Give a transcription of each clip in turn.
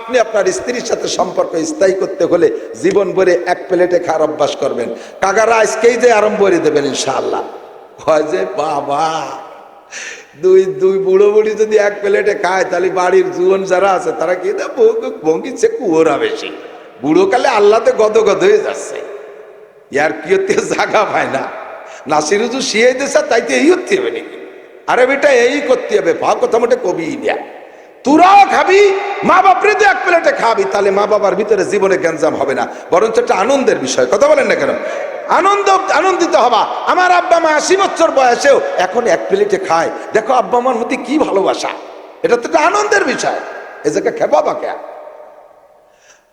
আপনি আপনার স্ত্রীর সাথে সম্পর্ক স্থায়ী করতে হলে জীবন ভরে এক প্লেটে খাওয়ার অভ্যাস করবেন। কাকারা আজকেই যে আরম্ভ করে দেবেন ইনশাআল্লাহ। হয় যে বাবা, দুই দুই বুড়ো বুড়ি যদি এক প্লেটে খায় তাহলে বাড়ির জুয়ন যারা আছে তারা কি ভঙ্গিচ্ছে কুয়োরা বেশি, বুড়ো কালে আল্লাহতে গদ গদ হয়ে যাচ্ছে, ইয়ার কি হতে জায়গা পায় না। নাসির হুজুর শিয়ে দিয়েছে তাইতে এই হতে হবে নাকি? আরে বেটা এই করতে হবে, ভা কথা মোটে কবি দেয়া, তোরাও খাবি, মা বাপরে তো এক প্লেটে খাবি, তাহলে মা বাবার ভিতরে জীবনে গ্যাঞ্জাম হবে না, বরঞ্চ একটা আনন্দের বিষয়। কথা বলেন না কেন? আনন্দিত হবা। আমার আব্বা মা 80 বছর বয়সেও এখন এক প্লেটে খায়, দেখো আব্বা মার মধ্যে কি ভালোবাসা, এটা তো একটা আনন্দের বিষয়। এ জায়গা খেপা বাকে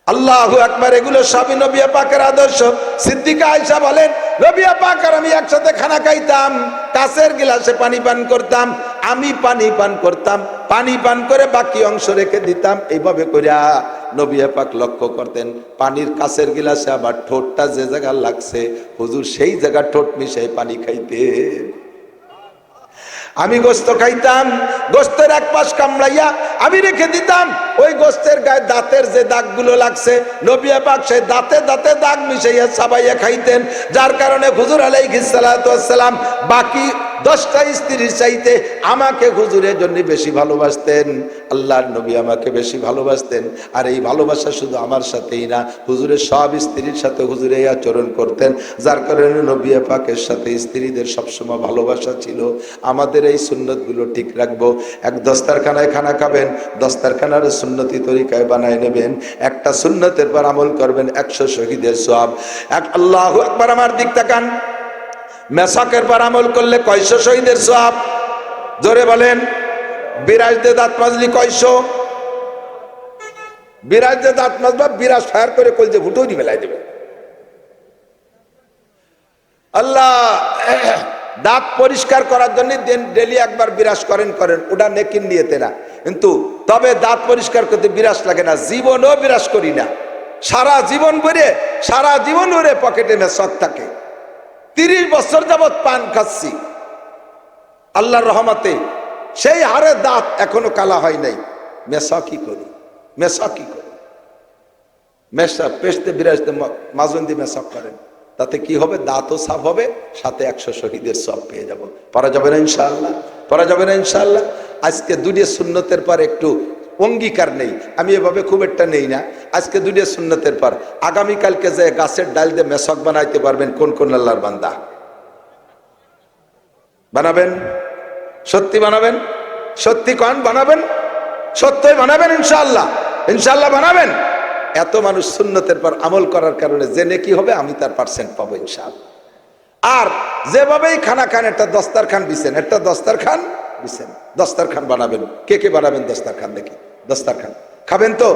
আল্লাহু আকবার। এগুলো সবই নবী পাকের আদর্শ। সিদ্দিকা আয়েশা বলেন, নবী পাক আর আমি একসাথে খানা খাইতাম, কাঁচের গিলাসে পানি পান করতাম, আমি পানি পান করতাম, পানি পান করে বাকি অংশ রেখে দিতাম। এইভাবে করিয়া নবী পাক লক্ষ্য করতেন পানির কাঁচের গিলাসে আবার ঠোঁটটা যে জায়গা লাগছে হুজুর সেই জায়গা ঠোঁট মিশাই পানি খাইতে। আমি গোস্ত খাইতাম, গোস্তের এক পাশ কামড়াইয়া আমি রেখে দিতাম, ওই গোস্তের গায়ে দাঁতের যে দাগগুলো লাগছে নবী পাক সেই দাঁতে দাঁতে দাগ মিশাইয়া চাবাইয়া খাইতেন। যার কারণে হুজুর আলাইহিস সালাতু ওয়াস সালাম বাকি 10টা স্ত্রীর চাইতে আমাকে হুজুরের জন্য বেশি ভালোবাসতেন, আল্লাহর নবী আমাকে বেশি ভালোবাসতেন। আর এই ভালোবাসা শুধু আমার সাথেই না, হুজুরের সব স্ত্রীর সাথে হুজুরে এই আচরণ করতেন। যার কারণে নবী পাকের সাথে স্ত্রীদের সবসময় ভালোবাসা ছিল। আমাদের এই সুন্নতগুলো ঠিক রাখবো। এক দস্তারখানায় খানা খাবেন, দস্তারখানার সুন্নতি তরিকায় বানায় নেবেন, একটা সুন্নতের পর আমল করবেন, 100 শহীদের সওয়াব। এক আল্লাহু আকবার। আমার দিক তাকান, মেসাকের পর আমল করলে 100 শহীদের সওয়াব? জোরে বলেন। বিরাজ দিয়ে দাঁত মাজলি 100? বিরাজ দিয়ে দাঁত মাজবা, বিরাজ ফায়ার করে কলজে ভুটোই মেলাই দেবে। আল্লাহ দাঁত পরিষ্কার করার জন্য ডেলি একবার বিরাজ করেন, ওটা নেকির নিয়েতে না, কিন্তু তবে দাঁত পরিষ্কার করতে বিরাজ লাগে না, জীবনও বিরাজ করি না। সারা জীবন ভরে পকেটে মেসক থাকে। 30 বছর যাবৎ পান খাচ্ছি, আল্লাহর রহমতে সেই হারে দাঁত এখনো কালা হয় নাই। মেসাকি করি, মেসা পেস্তে বিরাজতে মাজন্দি মেসাক করেন, তাতে কি হবে? দাঁতও সাফ হবে, সাথে 100 শহীদের সওয়াব পেয়ে যাব। পারা যাবে না ইনশাআল্লাহ? পারা যাবে না ইনশাআল্লাহ? আজকে 2 সুন্নতের পর একটু অঙ্গীকার নেই, আমি এভাবে খুব একটা নেই না। আজকে 2 সুন্নতের পর আগামীকালকে যে গাছের ডাল দিয়ে মেসক বানাইতে পারবেন কোন কোন আল্লাহর বান্দা? বানাবেন? সত্যি বানাবেন? সত্যি কোন বানাবেন? সত্যই বানাবেন ইনশাআল্লাহ? ইনশাআল্লাহ বানাবেন? এত মানুষ সুন্নতের পর আমল করার কারণে যে নেকি হবে আমি তার পার্সেন্ট পাবো ইনশাআল্লাহ। আর যেভাবেই খানা খান, একটা দস্তারখান বিছেন, দস্তারখান বানাবেন। কে বানাবেন দস্তারখান? দেখি দস্তারখান খাবেন তো?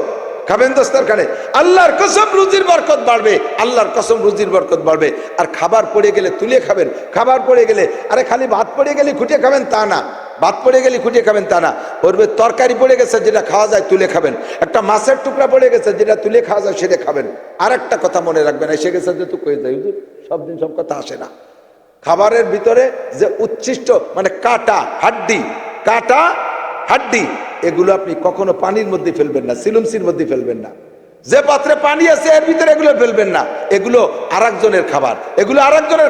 খাবেন দস্তারখানে? আল্লাহর কসম রুজির বরকত বাড়বে, আল্লাহর কসম রুজির বরকত বাড়বে। আর খাবার পড়ে গেলে তুলে খাবেন, খাবার পড়ে গেলে, আরে খালি ভাত পড়ে গেলে খুঁটিয়ে খাবেন তা না, ভাত পড়ে গেলে খুঁটিয়ে খাবেন তা না, ওরবে তরকারি পড়ে গেছে যেটা খাওয়া যায় তুলে খাবেন, একটা মাছের টুকরা পড়ে গেছে যেটা তুলে খাওয়া যায় সেটা খাবেন। আর একটা কথা মনে রাখবেন, এসে গেছে যে তো কয়ে যায় হুজুর, সব দিন সব কথা আসে না। খাবারের ভিতরে যে উচ্ছিষ্ট মানে কাটা হাড্ডি এগুলো আপনি কখনো পানির মধ্যে ফেলবেন না, সিলুমসির মধ্যে ফেলবেন না। যে পাত্রে পানি আছে এর ভিতরে এগুলো ফেলবেন না, এগুলো আরেকজনের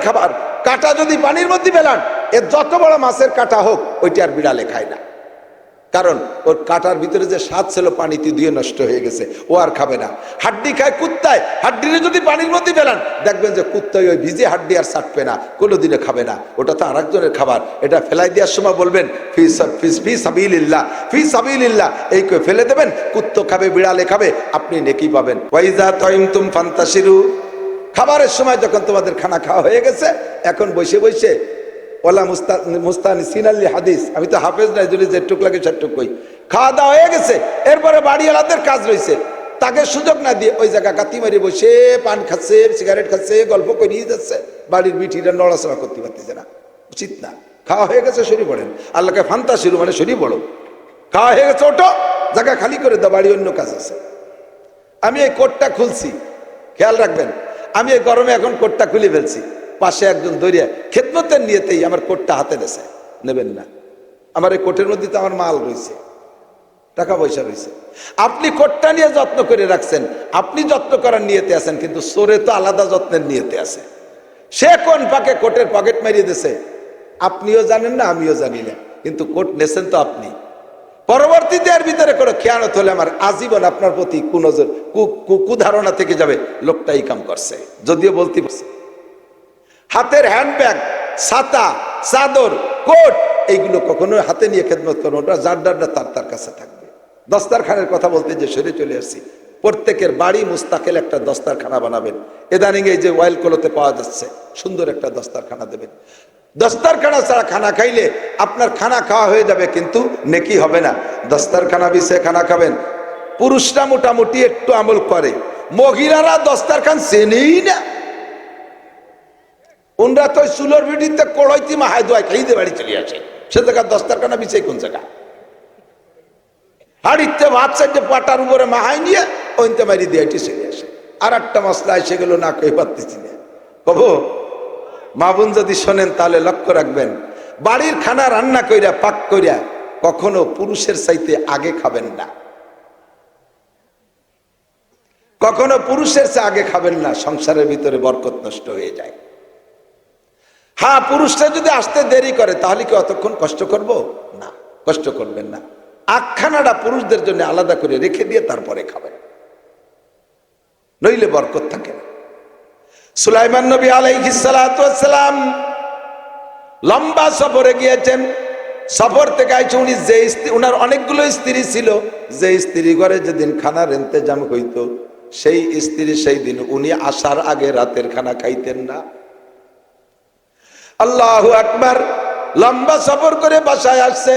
খাবার। কাটা যদি পানির মধ্যে ফেলান, এর যত বড় মাছের কাটা হোক ওইটা আর বিড়ালে খায় না, কারণ ওর কাটার ভিতরে যে স্বাদ ছিল পানিতে দিয়ে নষ্ট হয়ে গেছে, ও আর খাবে না। হাড্ডি খায় কুত্তায়, হাড্ডিরে যদি পানির মধ্যে ফেলান দেখবেন যে কুত্তায় ওই ভিজে হাড্ডি আর চাটবে না, কোনোদিনে খাবে না, ওটা তো আরেকজনের খাবার। এটা ফেলাই দেওয়ার সময় বলবেন ফি সাবিলিল্লাহ, এই করে ফেলে দেবেন, কুত্তো খাবে, বিড়ালে খাবে, আপনি নেকি পাবেন। ওয়াইজা তাইমতুম ফান্তাশিরু, খাবারের সময় যখন তোমাদের খানা খাওয়া হয়ে গেছে, এখন বসে ওলা মুস্তানি সিনাল্লি হাদিস, আমি তো হাফেজ নাই, যদি যেটুক লাগে সেটুক কই। খাওয়া দাওয়া হয়ে গেছে, এরপরে বাড়িওয়ালাদের কাজ রয়েছে, তাকে সুযোগ না দিয়ে ওই জায়গা কাতি মারি বসে পান খাচ্ছে, সিগারেট খাচ্ছে, গল্প করিয়ে যাচ্ছে, বাড়ির বিটিরা নড়াচড়া করতে পারতেছে না, উচিত না। খাওয়া হয়ে গেছে সরি পড়েন, আল্লাহকে ফান্তা শুরু মানে সরি পড়ো। খাওয়া হয়ে গেছে, ওটো জায়গা খালি করে দাও, বাড়ি অন্য কাজ আছে। আমি এই কোটটা খুলছি, খেয়াল রাখবেন, আমি এই গরমে এখন কোটটা খুলে ফেলছি, পাশে একজন দরিয়া খেদমতের নিয়েতেই আমার কোটটা হাতে নেবেন না, আমার এই কোটের মধ্যে তো আমার মাল রয়েছে, টাকা পয়সা রয়েছে, আপনি কোটটা নিয়ে যত্ন করে রাখছেন, আপনি যত্ন করার নিয়তে আছেন, কিন্তু চোরে তো আলাদা যত্নের নিয়তে আছে। সে কোন পাকে কোটের পকেট মারিয়ে দিছে আপনিও জানেন না, আমিও জানি না, কিন্তু কোট নেছেন তো আপনি। পরবর্তীতে এর ভিতরে কোনো খেয়ানত হলে আমার আজীবন আপনার প্রতি কুনজর কুধারণা থেকে যাবে, লোকটা এই কাম করছে। যদিও বলতে পারছে হাতের হ্যান্ডব্যাগ, ছাতা, চাদর, কোট এইগুলো কখনো হাতে নিয়ে খেদমত করবো, ওটা যার ডারটা তার কাছে থাকবে। দস্তারখানের কথা বলতে যে সরে চলে আসছি, প্রত্যেকের বাড়ি মুস্তাকিল একটা দস্তারখানা বানাবেন। ইদানিং এই যে ওয়াইল কলোতে পাওয়া যাচ্ছে, সুন্দর একটা দস্তারখানা দেবেন। দস্তারখানা ছাড়া খানা খাইলে আপনার খানা খাওয়া হয়ে যাবে, কিন্তু নেকি হবে না। দস্তারখানা বিছে খানা খাবেন। পুরুষরা মোটামুটি একটু আমল করে, মহিলারা দস্তারখান চেনেই না। ওনরা তো চুলোর ভিডিতে কড়াইতি মাহাই দোয়াই খাইতে বাড়ি চলে আসে, সে জায়গায় দস্তারখানা বিছে কোন জায়গা? হাড়িতে ভাত চাইতে পাটার উপরে মাহাই নিয়ে ওইতে মারি দিয়ে চলে আসে। আর একটা মশলা এসে গেল, না কই পারতেছি না। কব মা বোন যদি শোনেন তাহলে লক্ষ্য রাখবেন, বাড়ির খানা রান্না কইরা পাক কইরা কখনো পুরুষের চাইতে আগে খাবেন না, কখনো পুরুষের চেয়ে আগে খাবেন না। সংসারের ভিতরে বরকত নষ্ট হয়ে যায়। হ্যাঁ, পুরুষরা যদি আসতে দেরি করে তাহলে কি অতক্ষণ কষ্ট করব? না, কষ্ট করবেন না। আখখানাটা পুরুষদের জন্য আলাদা করে রেখে দিয়ে তারপরে খাবেন, নইলে বরকত থাকে না। সুলাইমান নবী আলাইহিস সালাতু ওয়াস সালাম লম্বা সফরে গিয়েছেন। সফর থেকে আইছে উনি, যে স্ত্রী, উনার অনেকগুলো স্ত্রী ছিল, যে স্ত্রী ঘরে যেদিন খানার ইন্তেজাম হইতো সেই স্ত্রী সেই দিন উনি আসার আগে রাতের খানা খাইতেন না। আল্লাহু আকবার। লম্বা সফর করে বাসায় আসছে,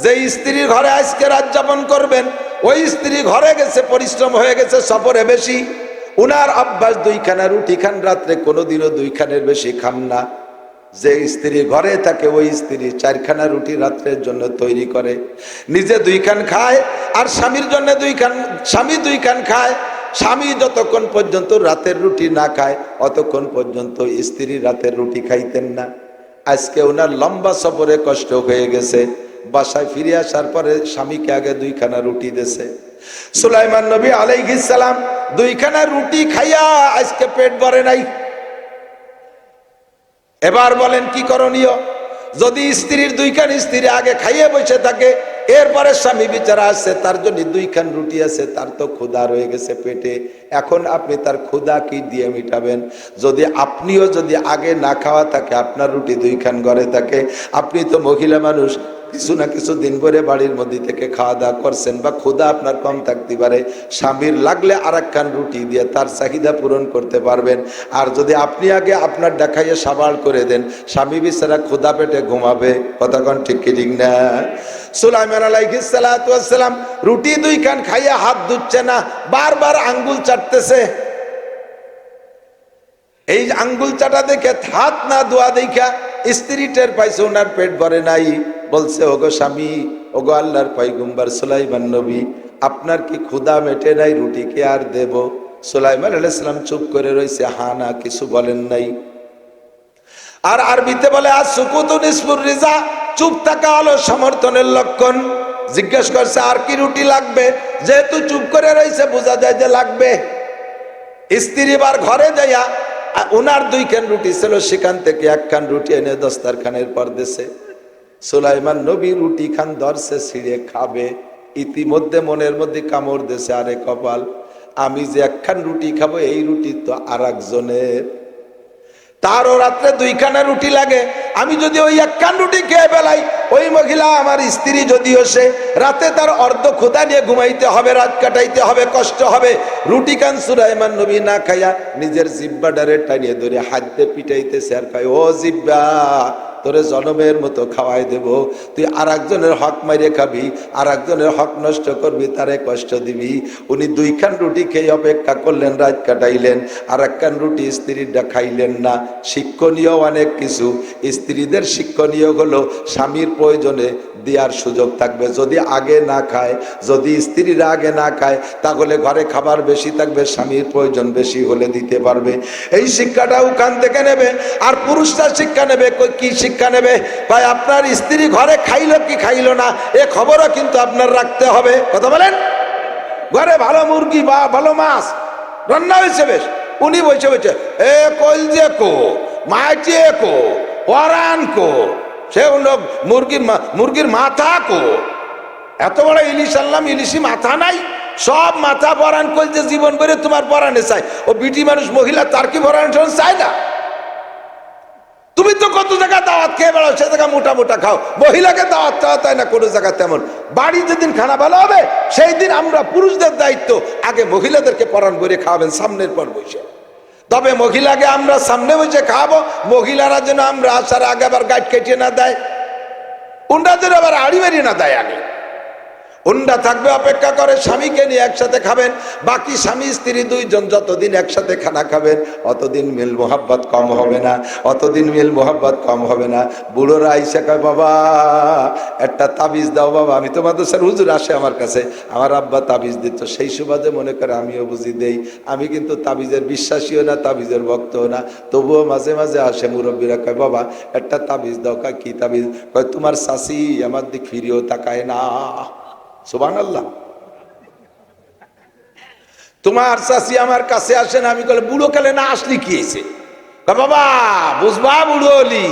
যে স্ত্রীর ঘরে আজকে রাত যাপন করবেন ওই স্ত্রী ঘরে গেছে, পরিশ্রম হয়ে গেছে, সফরে বেশি। উনার অভ্যাস দুইখানা রুটি খান রাত্রে, কোনোদিনও দুইখানের বেশি খান না। যে স্ত্রী ঘরে থাকে ওই স্ত্রী চারখানা রুটি রাত্রের জন্য তৈরি করে, নিজে দুইখান খায় আর স্বামীর জন্য দুইখান, স্বামী দুইখান খায়। স্বামী যতক্ষণ পর্যন্ত রাতের রুটি না খায় অতক্ষণ পর্যন্ত স্ত্রী রাতের রুটি খাইতেন না। আজকে ওনার লম্বা সফরে কষ্ট হয়ে গেছে, বাসায় ফিরে আসার পরে স্বামীকে আগে দুইখানা রুটি দিয়েছে। সুলাইমান নবী আলাইহিস সালাম দুইখানা রুটি খাইয়া আজকে পেট ভরে নাই। এবার বলেন কি করণীয়? যদি স্ত্রীর দুইখান স্ত্রী আগে খাইয়ে বসে থাকে, এরপরে স্বামী বিচারা আসছে, তার জন্য দুইখান রুটি আছে, তার তো ক্ষুধা রয়ে গেছে পেটে। এখন আপনি তার ক্ষুধা কি দিয়ে মিটাবেন? যদি আপনিও যদি আগে না খাওয়া থাকে, আপনার রুটি দুইখান ঘরে থাকে, আপনি তো মহিলা মানুষ, কিছু না কিছু দিন ভরে বাড়ির মধ্যে থেকে খাওয়া দাওয়া করছেন, বা ক্ষুধা আপনার কম থাকতে পারে, স্বামীর লাগলে আর একখান রুটি দিয়ে তার চাহিদা পূরণ করতে পারবেন। আর যদি আপনি আগে আপনার দেখাইয়ে সাবাল করে দেন, স্বামী বেচারা ক্ষুধা পেটে ঘুমাবে। কথা কোন ঠিক কি ঠিক না? সুলাইমান আলাইহিস সালাতু ওয়াস সালাম রুটি দুইখান খাইয়া হাত ধুচ্ছে না, বারবার আঙ্গুল চাটতেছে। এই আঙ্গুল চাটা দেখে, হাত না ধোয়া দেখা স্ত্রী টের পাইছে ওনার পেট ভরে নাই। বলছে, ওগো স্বামী, ওগো আল্লাহর পয়গম্বর সুলাইমান নবী, আপনার কি ক্ষুধা মেটে নাই? রুটি কে আর দেব? সুলাইমান আলাইহিস সালাম চুপ করে রয়েছে, হা না, কিছু বলেন নাই। আর আরবিতে বলে আসুকুতু নিসফুর রিজা, চুপ থাকা হলো সমর্থনের লক্ষণ। জিজ্ঞেস করছে, আর কি রুটি লাগবে? যেহেতু চুপ করে রয়েছে বোঝা যায় যে লাগবে। স্ত্রী বার ঘরে যাইয়া ওনার দুইখান রুটি ছিল, সেখান থেকে একখান রুটি এনে দস্তারখানের পর দেশে সুলাইমান নবী রুটি খান ধরছে, ছিঁড়ে খাবে। ইতিমধ্যে মনের মধ্যে কামড় দেশে, আরে কপাল, আমি যে একখান রুটি খাবো এই রুটি তো আর একজনের, তারও রাত্রে দুইখানা রুটি লাগে। আমি যদি ওই একখান রুটি খেয়ে ফেলাই, ওই মহিলা আমার স্ত্রী যদিও সে রাতে তার অর্ধ ক্ষুধা নিয়ে ঘুমাইতে হবে, রাত কাটাইতে হবে, কষ্ট হবে। রুটি খান সুলাইমান নবী না খাইয়া নিজের জিব্বাটারে টানিয়ে ধরে হাত দিয়ে পিটাইতেছে আর কয়, ও জিব্বা, তোরে জনমের মতো খাওয়াই দেব, তুই আর একজনের হক মাইরে খাবি, আর একজনের হক নষ্ট করবি, তারে কষ্ট দিবি। উনি দুইখান রুটি খেয়ে অপেক্ষা করলেন, রাত কাটাইলেন, আর একখান রুটি স্ত্রীরা খাইলেন না। শিক্ষণীয় অনেক কিছু। স্ত্রীদের শিক্ষণীয় হলো স্বামীর প্রয়োজনে দেওয়ার সুযোগ থাকবে। যদি আগে না খায়, যদি স্ত্রীরা আগে না খায়, তাহলে ঘরে খাবার বেশি থাকবে, স্বামীর প্রয়োজন বেশি হলে দিতে পারবে। এই শিক্ষাটা ওখান থেকে নেবে। আর পুরুষরা শিক্ষা নেবে কি? শিক্ষা নেবে। ভাই আপনার স্ত্রী ঘরে খাইলো কি খাইলো না এ খবরও কিন্তু আপনার রাখতে হবে। কথা বলেন? ঘরে ভালো মুরগি বা ভালো মাছ রান্না হয়েছে বেশ, উনি বসে বসে এ কলজে কো মাইচে কো ওরান কো, সে মুরগির মাথা কো, এত বড় ইলিশ আনলাম ইলিশি মাথা নাই, সব মাথা পরান কলজে জীবন ভরে তোমার পরানে চাই। ও বিটি মানুষ মহিলা তার কি পরান চায় না? তুমি তো কত জায়গায় দাওয়াত খেয়ে বেড়াও, সে জায়গা মোটা মোটা খাও, মহিলাকে দাওয়াত চাওয়া তাই না কোনো জায়গা তেমন। বাড়ি যেদিন খানা ভালো হবে সেই দিন আমরা পুরুষদের দায়িত্ব আগে মহিলাদেরকে পরাণ করে খাওয়াবেন সামনের পর বসে। তবে মহিলাকে আমরা সামনে বসে খাওয়াবো, মহিলারা যেন আমরা আসার আগে আবার গাইড কেটে না দেয়, উন্ডা যেন আবার আড়ি বেরিয়ে না দেয়। আগে উন্ডা থাকবে অপেক্ষা করে স্বামীকে নিয়ে একসাথে খাবেন। বাকি স্বামী স্ত্রী দুইজন যতদিন একসাথে খানা খাবেন অতদিন মিল মোহাব্বত কম হবে না, অতদিন মিল মোহাব্বত কম হবে না। বুড়োরা আইসা কয় বাবা একটা তাবিজ দাও বাবা। আমি তো মাদ্রাসার হুজুর আসে আমার কাছে, আমার আব্বা তাবিজ দিত, সেই সুবাদে মনে করে আমিও বুঝি দেই। আমি কিন্তু তাবিজের বিশ্বাসীও না, তাবিজের ভক্তও না, তবুও মাঝে মাঝে আসে মুরব্বীরা কয় বাবা একটা তাবিজ দাও। কয় কি তাবিজ? কয় তোমার শাশি আমার দিক ফিরিয়েও তাকায় না। সুবহানাল্লাহ। তোমার চাষি আমার কাছে আসেন, আমি বলে বুড়ো কালে না আসলি কি হয়েছে? বাবা বুঝবা বুড়ো হলি,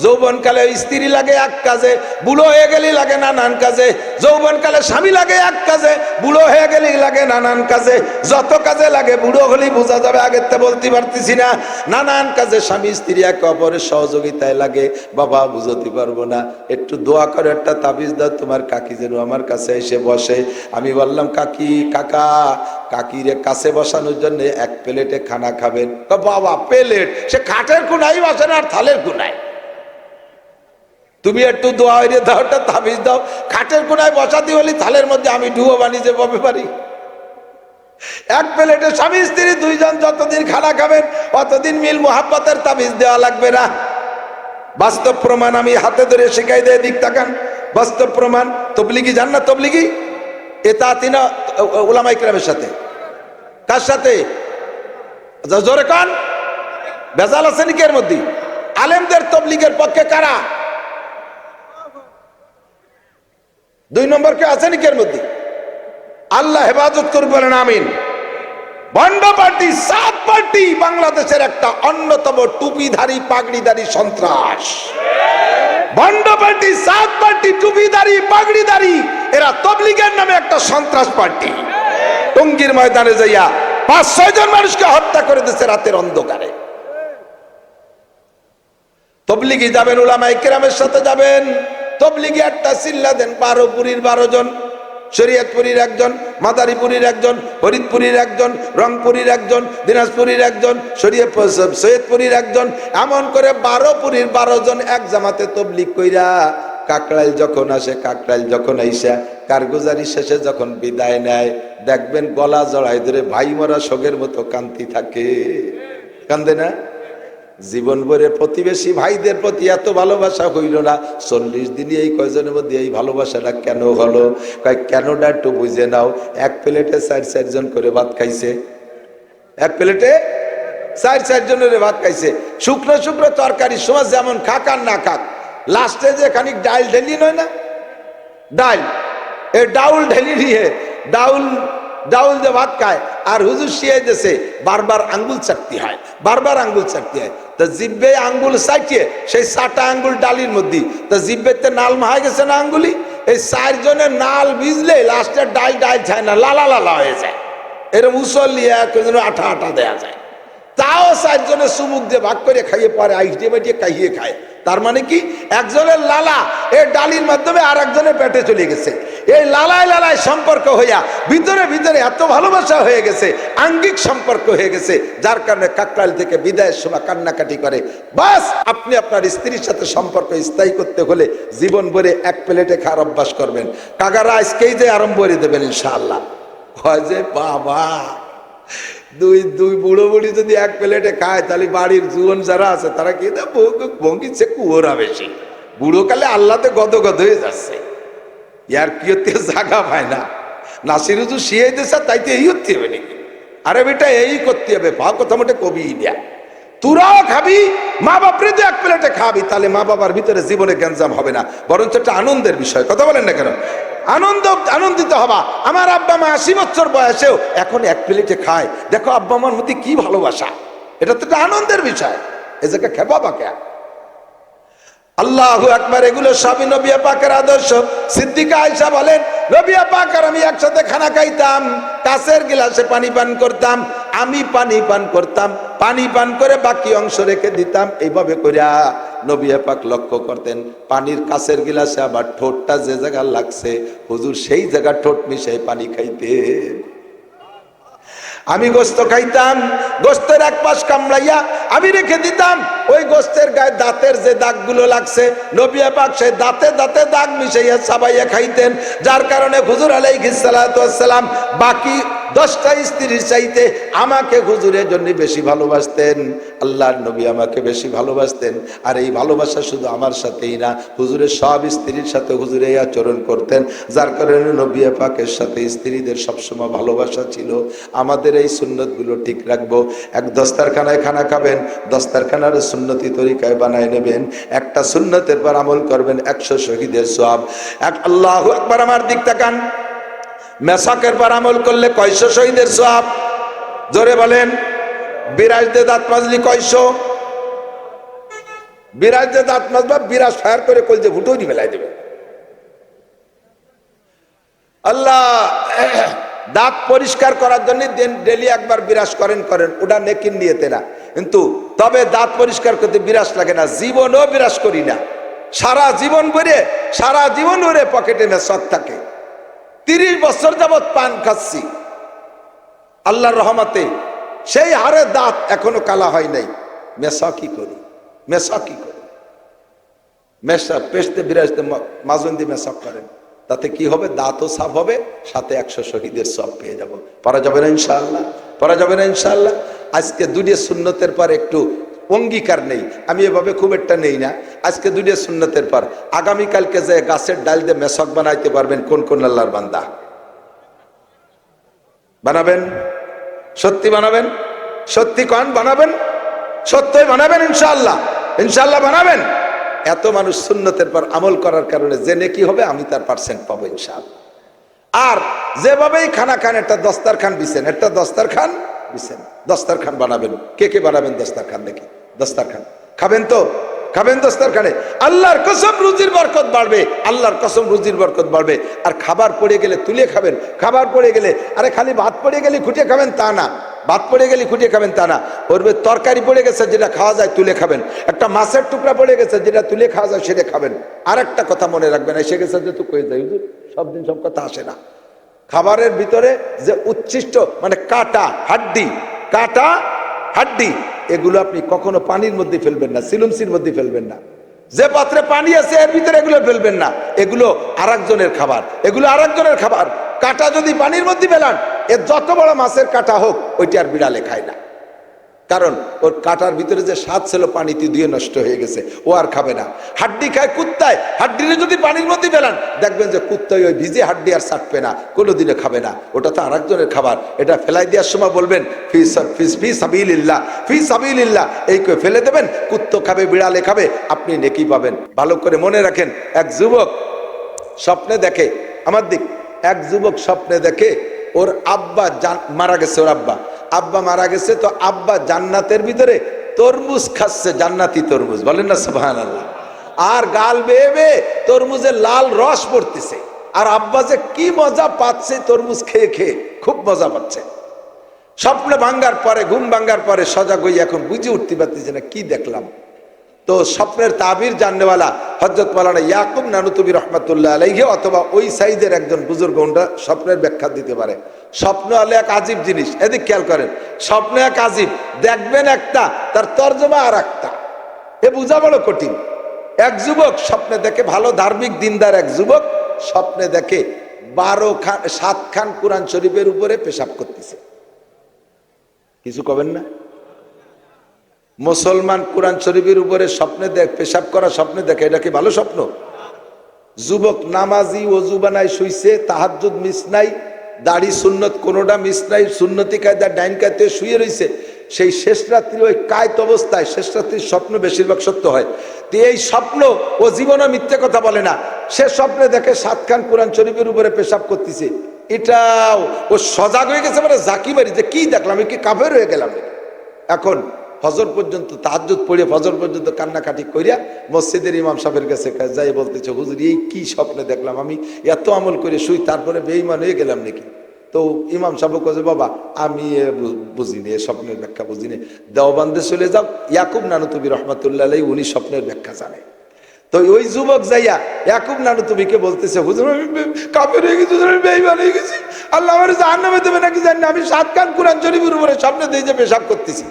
যৌবন কালে স্ত্রী লাগে এক কাজে, বুড়ো হয়ে গেলি লাগে নানান কাজে। যৌবন কালে স্বামী লাগে এক কাজে, বুড়ো হয়ে গেলি লাগে নানান কাজে। যত কাজে লাগে বুড়ো হলি বোঝা যাবে, আগের তে বলতে পারতেছি না। নানান কাজে স্বামী স্ত্রী একে অপরের সহযোগিতায় লাগে। বাবা বুঝতে পারবো না, একটু দোয়া করে একটা তাবিজ দাও তোমার কাকি যেন আমার কাছে এসে বসে। আমি বললাম কাকি কাকা, কাকিরে কাছে বসানোর জন্য এক প্লেটে খানা খাবেন। বাবা প্লেট, সে খাটের কোনায় বসে না আর থালের কোনায়। তুমি একটু দোয়া হইরে দাও, একটা তাবিজ দাও। খাটের কোনায় বসাতে হলে থালের মধ্যে আমি ডুয়ো বানিয়ে বসে পারি। এক প্লেটে স্বামী স্ত্রী দুইজন যতদিন খানা খাবেন অতদিন মিল মোহাব্বতের তাবিজ দেওয়া লাগবে না। বাস্তব প্রমাণ আমি হাতে ধরে শিখাই দিয়ে দিক তাকান। বাস্তব প্রমাণ। তবলিগি জান না? তবলিগি এতাআতি না উলামা ইকরামের সাথে? কার সাথে? জোরে কান। বেজাল আছে নাকি এর মধ্যে? আলেমদের তবলিগের পক্ষে কারা? 2 নম্বর কে আছে নাকি এর মধ্যে? আল্লাহ হেফাজত করবে, বলেন আমিন। ভণ্ড পার্টি 7 পার্টি বাংলাদেশের একটা অন্যতম টুপিধারী পাগড়িধারী সন্ত্রাস। ভণ্ড পার্টি 7 পার্টি টুপিধারী পাগড়িধারী, এরা তবলিগের নামে একটা সন্ত্রাস পার্টি। টঙ্গীর ময়দানে যাইয়া 5-6 জন মানুষকে হত্যা করে দিয়েছে রাতের অন্ধকারে। তবলিগি যাবেন, উলামা ইকরামের সাথে যাবেন। তবলিগি একটা চিল্লা দেন, 12 পুরীর 12 জন, শরীয়তপুরীর একজন, মাদারীপুরীর একজন, ফরিদপুরীর একজন, রংপুরীর একজন, দিনাজপুরীর একজন, সৈয়দপুরীর একজন, এমন করে 12 পুরীর 12 জন এক জামাতে তবলিগ কইরা কাকরাইল যখন আসে, কাকরাইল যখন আইসা কারগুজারি শেষে যখন বিদায় নেয়, দেখবেন গলা জড়াই ধরে ভাই মরা শোকের মতো কান্তি থাকে। কান্দে না? জীবন ভরে প্রতিবেশী ভাইদের প্রতি এত ভালোবাসা হইল না, 40 দিনই এই কয়জনের মধ্যে এই ভালোবাসাটা কেন হলো? কেনটা একটু বুঝে নাও। এক প্লেটে 4 জন করে ভাত খাইছে, এক প্লেটে 4 জনের ভাত খাইছে। শুকনো শুকনো তরকারি সময় যেমন খাক আর না খাক, লাস্টে যে খানিক ডাল ঢেলি নয় না, ডাল, এই ডাউল ঢেলি নিয়ে ডাউল দিয়ে ভাত খায়। আর হুজুর শিয়ে দেশে বারবার আঙ্গুল চাটতে হয়, বারবার আঙ্গুল চাটতে হয়। তা জিব্বে আঙ্গুল চাটিয়ে সেই 4টা আঙ্গুল ডালির মধ্যে, তা জিব্বেতে নাল মাহা গেছে না আঙ্গুলি, এই 4 জনের নাল ভিজলে লাস্টে ডাল ছায় না, লালা লালা হয়ে যায়। এরকম উসলিয়ে আঠা আঠা দেয়া যায়। তাও 4 জনের চুমুক দিয়ে ভাগ করে খাইয়ে পরে আইস দিয়ে বাটিয়ে খাইয়ে খায়। তার মানে কি, একজনের লালা এই ডালির মাধ্যমে আর একজনের পেটে চলে গেছে। এই লালায় লালায় সম্পর্ক হইয়া ভিতরে ভিতরে এত ভালোবাসা হয়ে গেছে, আঙ্গিক সম্পর্ক হয়ে গেছে, যার কারণে কাকরাইল থেকে বিদায়ের সময় কান্নাকাটি করে। বাস, আপনি আপনার স্ত্রীর সাথে সম্পর্ক স্থায়ী করতে হলে জীবন ভরে এক প্লেটে খাওয়ার অভ্যাস করবেন। কাকারা আজকেই যে আরম্ভ করে দেবেন ইনশাআল্লাহ। হয় যে বাবা, দুই বুড়ো বুড়ি যদি এক প্লেটে খায় তাহলে বাড়ির জুয়ন যারা আছে তারা কি ভঙ্গিছে কুয়োরা বেশি। বুড়ো কালে আল্লাহতে গদগদ হয়ে যাচ্ছে, ইয়ার কি হতে জায়গা পায় না। নাসির হুজুর শিয়ে দিয়েছে তাইতে এই হতে হবে নাকি? আরে বেটা এই করতে হবে, পা কথা মোটে কবি দেয়া তোরাও খাবি, মা বাপরে তো এক প্লেটে খাবি, তাহলে মা বাবার ভিতরে জীবনে গ্যাঞ্জাম হবে না, বরঞ্চ একটা আনন্দের বিষয়। কথা বলেন না কেন? আনন্দিত হবা। আমার আব্বা মা 80 বছর বয়সেও এখন এক প্লেটে খায়, দেখো আব্বা মার মধ্যে কি ভালোবাসা, এটা তো একটা আনন্দের বিষয়। এ জায়গায় খেবা পাকে আল্লাহু আকবার। এগুলো সবই নবী পাকের আদর্শ। সিদ্দিকা আয়েশা বলেন, নবী পাক আর আমি একসাথে খানা খাইতাম, কাঁচের গিলাসে পানি পান করতাম, আমি পানি পান করতাম, পানি পান করে বাকি অংশ রেখে দিতাম। এইভাবে করিয়া নবী পাক লক্ষ্য করতেন, পানির কাঁচের গিলাসে আবার ঠোঁটটা যে জায়গা লাগছে হুজুর সেই জায়গা ঠোঁট মিশাই পানি খাইতে। আমি গোস্ত খাইতাম, গোস্তের এক পাশ কামড়াইয়া আমি রেখে দিতাম, ওই গোস্তের গায়ে দাঁতের যে দাগগুলো লাগছে নবী পাক সেই দাঁতে দাঁতে দাগ মিশাইয়া চাবাইয়া খাইতেন। যার কারণে হুজুর আলাইহিস সালাতু ওয়াস সালাম বাকি 10টা স্ত্রীর চাইতে আমাকে হুজুরের জন্য বেশি ভালোবাসতেন। আল্লাহর নবী আমাকে বেশি ভালোবাসতেন। আর এই ভালোবাসা শুধু আমার সাথেই না, হুজুরের সব স্ত্রীর সাথে হুজুর এই আচরণ করতেন। যার কারণে নবী পাকের সাথে স্ত্রীদের সবসময় ভালোবাসা ছিল। আমাদের এই সুন্নতগুলো ঠিক রাখবো। এক দস্তারখানায় খানা খাবেন, দস্তারখানার সুন্নতি তরিকায় বানায় নেবেন, একটা সুন্নতের পর আমল করবেন, 100 শহীদের সওয়াব। এক আল্লাহু আকবার। আমার দিক তাকান, মেসাকের পর আমল করলে 100 শহীদের সওয়াব? জোরে বলেন। বিরাজ দে দাঁত মাজলি 100? বিরাজ দে দাঁত মাজবা, বিরাজ ফায়ার করে কলজে ভুটোই মেলাই দেবে। আল্লাহ দাঁত পরিষ্কার করার জন্য ডেলি একবার বিরাজ করেন, ওটা নেকির নিয়েতে না, কিন্তু তবে দাঁত পরিষ্কার করতে বিরাজ লাগে না, জীবনও বিরাজ করি না। সারা জীবন ভরে পকেটে মেসাক থাকে। 30 বছর যাবৎ পান খাচ্ছি, আল্লাহর রহমতে সেই হারে দাঁত এখনো কালা হয় নাই। মেসা কি করি? মেসা পেশতে বিরাজতে মাজন্দি মেসা করেন, তাতে কি হবে? দাঁতও সাফ হবে, সাথে 100 শহীদের সওয়াব পেয়ে যাব। পারা যাবে না ইনশাআল্লাহ? পারা যাবে না ইনশাআল্লাহ? আজকে 2 সুন্নতের পর একটু অঙ্গীকার নেই, আমি এভাবে খুব একটা নেই না। আজকে 2 সুন্নতের পর আগামীকালকে যে গাছের ডাল দিয়ে মেসক বানাইতে পারবেন কোন কোন আল্লাহর বান্দা? বানাবেন? সত্যি বানাবেন? সত্যি কন বানাবেন? সত্যই বানাবেন ইনশাআল্লাহ? ইনশাআল্লাহ বানাবেন? এত মানুষ সুন্নতের পর আমল করার কারণে যে নেকি হবে আমি তার % পাবো ইনশাআল্লাহ। আর যেভাবেই খানা খান, একটা দস্তারখান বিছেন, দস্তারখান বানাবেন। কে বানাবেন দস্তারখান? দেখি দস্তারখান খাবেন তো? খাবেন দস্তারখানে? আল্লাহর কসম রুজির বরকত বাড়বে, আল্লাহর কসম রুজির বরকত বাড়বে। আর খাবার পড়ে গেলে তুলে খাবেন, খাবার পড়ে গেলে, আরে খালি ভাত পড়ে গেলে খুঁটে খাবেন তা না, ভাত পড়ে গেলে খুঁটে খাবেন তা না, ওর তরকারি পড়ে গেছে যেটা খাওয়া যায় তুলে খাবেন, একটা মাছের টুকরা পড়ে গেছে যেটা তুলে খাওয়া যায় সেটা খাবেন। আর একটা কথা মনে রাখবেন, এসে গেছে যেহেতু কয়ে যায় হুজুর, সব দিন সব কথা আসে না। খাবারের ভিতরে যে উচ্ছিষ্ট মানে কাটা হাড্ডি এগুলো আপনি কখনো পানির মধ্যে ফেলবেন না, সিলুমসির মধ্যে ফেলবেন না। যে পাত্রে পানি আছে এর ভিতরে এগুলো ফেলবেন না, এগুলো আরেকজনের খাবার। কাটা যদি পানির মধ্যে ফেলান, এর যত বড় মাছের কাটা হোক ওইটা আর বিড়ালে খায় না, কারণ ওর কাটার ভিতরে যে স্বাদ ছিল পানিতে দিয়ে নষ্ট হয়ে গেছে, ও আর খাবে না। হাড্ডি খায় কুত্তায়, হাড্ডিরে যদি পানির মধ্যে ফেলান দেখবেন যে কুত্তায় ওই ভিজে হাড্ডি আর চাটবে না, কোনোদিনে খাবে না, ওটা তো আরেকজনের খাবার। এটা ফেলাই দেওয়ার সময় বলবেন ফি সাবিলিল্লাহ, এই করে ফেলে দেবেন, কুত্তো খাবে, বিড়ালে খাবে, আপনি নেকি পাবেন। ভালো করে মনে রাখেন, এক যুবক স্বপ্নে দেখে, আমার দিক, এক যুবক স্বপ্নে দেখে ওর আব্বা মারা গেছে, ওর আব্বা মারা গেছে, তো আব্বা জান্নাতের ভিতরে তরমুজ খাচ্ছে, জান্নাতি তরমুজ, বলেন না সুবহানাল্লাহ। আর গাল বেয়ে বেয়ে তরমুজের লাল রস পড়তেছে, আর আব্বা যে কি মজা পাচ্ছে তরমুজ খেয়ে খেয়ে, খুব মজা পাচ্ছে। স্বপ্ন ভাঙ্গার পরে, ঘুম ভাঙ্গার পরে সজাগ হয়ে এখন বুঝে উঠতে পারতেছে না কি দেখলাম। তো স্বপ্নের তাবির জাননেওয়ালা হযরত মাওলানা ইয়াকুব নানুতুবি রহমাতুল্লাহ আলাইহি অথবা ওই সাইজের একজন বুজুর্গ স্বপ্নের ব্যাখ্যা দিতে পারে। স্বপ্ন হলে এক আজীব জিনিস, এদিক খেয়াল করেন, স্বপ্ন এক আজীব, দেখবেন একটা, তার তর্জমা আর একটা, এ বোঝা বড় কঠিন। এক যুবক স্বপ্নে দেখে, ভালো ধার্মিক দিনদার এক যুবক স্বপ্নে দেখে 7 খান কুরআন শরীফের উপরে পেশাব করতেছে। কিছু কবেন না? মুসলমান কুরআন শরীফের উপরে স্বপ্নে পেশাব করা স্বপ্নে দেখে, এটা কি ভালো স্বপ্ন? যুবক নামাজি, ওযু বানায় শুইছে, তাহাজ্জুদ মিস নাই, দাড়ি সুন্নত কোনোটা মিস নাই, সুন্নতি কায়দা ডাইন কায়দায় শুয়ে রইছে, সেই শেষ রাত্রি ওই কায়ত অবস্থায় শেষ রাত্রির স্বপ্ন বেশিরভাগ সত্য হয়। তো এই স্বপ্ন ও জীবনে মিথ্যে কথা বলে না। সে স্বপ্নে দেখে 7 খান কোরআন শরীফের উপরে পেশাব করতেছে। এটাও ও সজাগ হয়ে গেছে, মানে জাকি মারি যে কি দেখলাম, কি কাফের হয়ে গেলাম। এখন ফজর পর্যন্ত তাহাজ্জুদ পড়ে ফজর পর্যন্ত কান্নাকাটি করিয়া মসজিদের ইমাম সাহেবের কাছে যাই বলতেছে, হুজুর এই কি স্বপ্নে দেখলাম, আমি এত আমল করে শুই তারপরে বেঈমান হয়ে গেলাম নাকি? তো ইমাম সাহেব কাছে, বাবা আমি বুঝিনি, এ স্বপ্নের ব্যাখ্যা বুঝিনি, দেওবান্দে চলে যাও, ইয়াকুব নানুতুবি রহমাতুল্লাহ আলাইহি উনি স্বপ্নের ব্যাখ্যা জানে। তো ওই যুবক যাইয়া ইয়াকুব নানুতুবিকে বলতেছে, হুজুর আমি কাফের হয়ে গেছি, আমি বেঈমান হয়ে গেছি, আল্লাহ আমার জাহান্নামে দেবে নাকি জানি না, আমি 7 খান কোরআন শরীফের উপরে স্বপ্নে দিয়ে যে পেশাব করতেছি।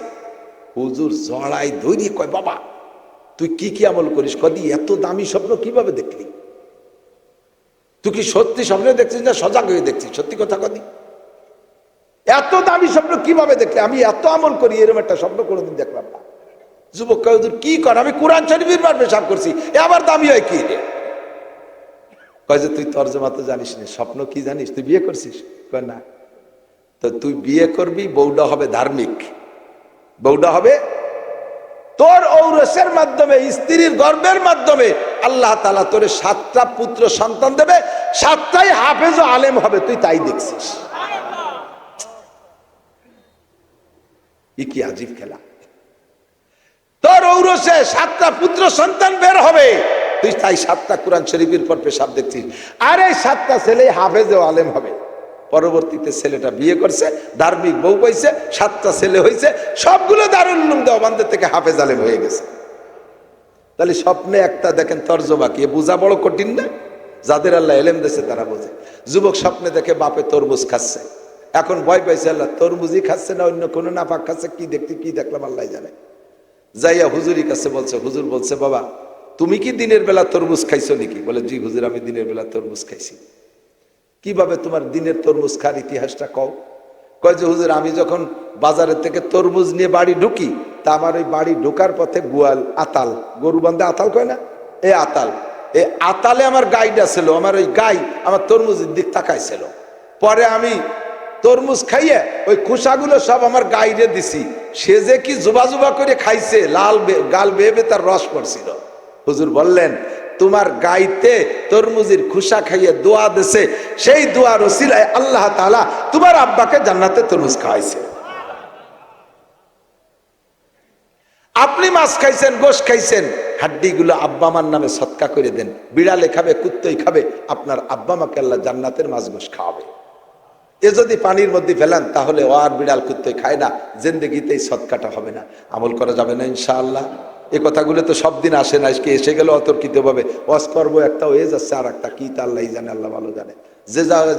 হুজুর জড়াই ধৈর্য কয়, বাবা তুই কি কি আমল করিস? কদি এত দামি স্বপ্ন কিভাবে দেখলি? তুই কি সত্যি স্বপ্নে দেখছিস না সজাগ হয়ে দেখছিস? সত্যি কথা কদি, এত দামি স্বপ্ন কিভাবে দেখলি? আমি এত আমল করি, এরকম একটা স্বপ্ন কোনোদিন দেখলাম না। যুবক কয়, হুজুর কি কর? আমি কোরআন শরীফের উপর পেশাব করছি, এ আবার দামি হয় কি রে? কয় যে তুই তর্জমা তো জানিস না, স্বপ্ন কি জানিস? তুই বিয়ে করছিস? কয় না। তো তুই বিয়ে করবি, বউটা হবে ধার্মিক, বউটা হবে তোর ঔরসের মাধ্যমে, স্ত্রীর গর্ভের মাধ্যমে আল্লাহ তাআলা তোরে 7টা পুত্র সন্তান দেবে, 7টাই হাফেজ ও আলেম হবে, তুই তাই দেখছিস। কি আজীব খেলা! তোর ঔরসে 7টা পুত্র সন্তান বের হবে, তুই তাই 7টা কোরআন শরীফের পর পেশাব দেখছিস। আর এই 7টা ছেলে হাফেজ ও আলেম হবে। পরবর্তীতে ছেলেটা বিয়ে করছে, ধার্মিক বউ পাইছে, 7টা ছেলে হয়েছে, সবগুলো দারুল উলুম দেওবন্দের থেকে হাফেজ আলেম হয়ে গেছে। তাহলে স্বপ্নে একটা দেখেন তর্জমা কি, বোঝা বড় কঠিন না? যাদের আল্লাহ এলেম দিয়েছে তারা বোঝে। যুবক স্বপ্নে দেখে বাপে তরমুজ খাচ্ছে, এখন ভয় পাইছে, আল্লাহ তরমুজই খাচ্ছে না অন্য কোনো নাপাক খাচ্ছে, কি দেখতে কি দেখলাম আল্লাহ জানে। যাইয়া হুজুরি কাছে বলছে, হুজুর বলছে, বাবা তুমি কি দিনের বেলা তরমুজ খাইছো নাকি? বলে, জি হুজুর আমি দিনের বেলা তরমুজ খাইছি। কিভাবে তোমার দিনের তরমুজ খাওয়ার ইতিহাসটা কও? কয় যে হুজুর আমি যখন বাজারের থেকে তরমুজ নিয়ে বাড়ি ঢুকি, তা আমার ওই বাড়ি ঢোকার পথে গোয়াল আতাল, গরু বান্ধে আতাল কয় না, এই আতাল, এই আতালে আমার গাইটা ছিল, আমার ওই গাই আমার তরমুজের দিক তাকাইছিল। পরে আমি তরমুজ খাইয়ে ওই খোসাগুলো সব আমার গাইরে দিছি, সে যে কি জুবা জুবা করে খাইছে, লাল গাল বেয়ে তার রস পড়ছিল। হুজুর বললেন, তোমার গাইতে তরমুজের খোসা খাইয়ে দোয়া দিছে, সেই দোয়ার ওসিলায় আল্লাহ তাআলা তোমার আব্বাকে জান্নাতে তরমুজ খাওয়াইছে। আপনি মাছ খাইছেন, গোশ খাইছেন, হাড্ডিগুলো আব্বা মার নামে সদকা করে দেন, বিড়ালে খাবে, কুত্তই খাবে, আপনার আব্বা মাকে আল্লাহ জান্নাতের মাছ গোশ খাওয়াবে। এ যদি পানির মধ্যে ফেলেন তাহলে ও আর বিড়াল কুত্তই খায় না, জিন্দেগিতেই সদকাটা হবে না, আমল করা যাবে না ইনশাআল্লাহ। এ কথাগুলো তো সব দিন আসে না, আজকে এসে গেল অতর্কিত ভাবে ওয়াজ করবো, একটা হয়ে যাচ্ছে আর একটা কি তা আল্লাহ জানে, আল্লাহ ভালো জানে।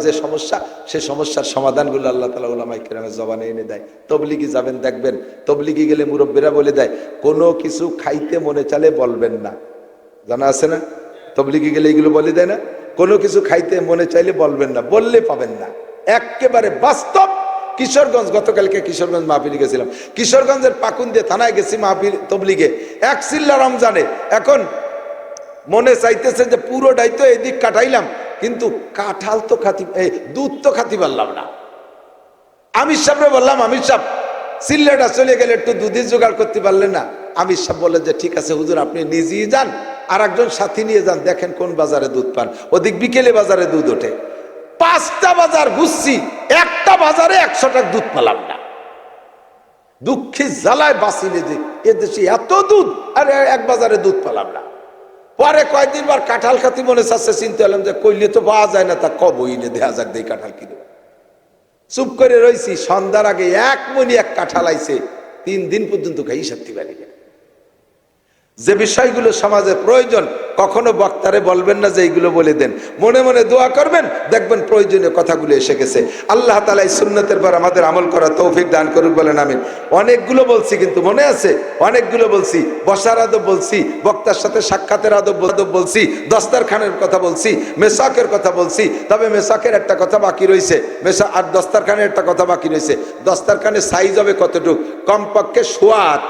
যে সমস্যা, সে সমস্যার সমাধানগুলো আল্লাহ তাআলা উলামায়ে কেরামের জবানে এনে দেয়। তবলিগি যাবেন দেখবেন, তবলিগি গেলে মুরব্বীরা বলে দেয়, কোনো কিছু খাইতে মনে চালে বলবেন না, জানা আছে না? তবলিগি গেলে এগুলো বলে দেয় না, কোনো কিছু খাইতে মনে চাইলে বলবেন না, বললে পাবেন না, একেবারে বাস্তব। কিশোরগঞ্জ, গতকালকে কিশোরগঞ্জ মাহফিলে গেছিলাম, কিশোরগঞ্জের পাকুন্দিয়া থানায় গেছি মাহফিল তবলিগে, এক চিল্লা রমজানে। এখন মনে চাইতেছে যে পুরোটাই তো এদিক কাটাইলাম, কিন্তু কাঁঠাল তো খাতি, দুধ তো খাতি পারলাম না। আমির সাহেবরে বললাম, আমির সাহেব সিল্লাটা চলে গেলে একটু দুধের জোগাড় করতে পারলেন না? আমির সাহেব বললেন যে ঠিক আছে হুজুর, আপনি নিজেই যান, আর একজন সাথী নিয়ে যান, দেখেন কোন বাজারে দুধ পান। ওদিক বিকেলে বাজারে দুধ ওঠে, 5টা বাজার ঘুরছি, একটা বাজারে 100 টাকা দুধ পেলাম না। দুঃখে জ্বালায় বাঁচিলে যে এ দেশে এত দুধ, আর এক বাজারে দুধ পেলাম না। পরে কয়েকদিন বার কাঁঠাল খাতি মনে চাচ্ছে, চিন্তা হলাম যে কইলে তো পাওয়া যায় না, তা কবই নে দেখা যাক দেই কাঁঠাল কিনে। চুপ করে রয়েছি, সন্ধ্যার আগে 1 মণি 1 কাঁঠাল আইছে, 3 দিন পর্যন্ত খাই শান্তি পারি না। যে বিষয়গুলো সমাজে প্রয়োজন, কখনো বক্তারে বলবেন না যে এইগুলো বলে দেন, মনে মনে দোয়া করবেন, দেখবেন প্রয়োজনীয় কথাগুলো এসে গেছে। আল্লাহ তাআলা এই সুন্নতের পর আমাদের আমল করার তৌফিক দান করুক, বলেন আমিন। অনেকগুলো বলছি, কিন্তু মনে আছে অনেকগুলো বলছি, বসার আদব বলছি, বক্তার সাথে সাক্ষাতের আদব বলছি, দস্তারখানের কথা বলছি, মেসাকের কথা বলছি। তবে মেসাকের একটা কথা বাকি রয়েছে, আর দস্তারখানের একটা কথা বাকি রয়েছে। দস্তারখানের সাইজ হবে কতটুক? কমপক্ষে সোয়াত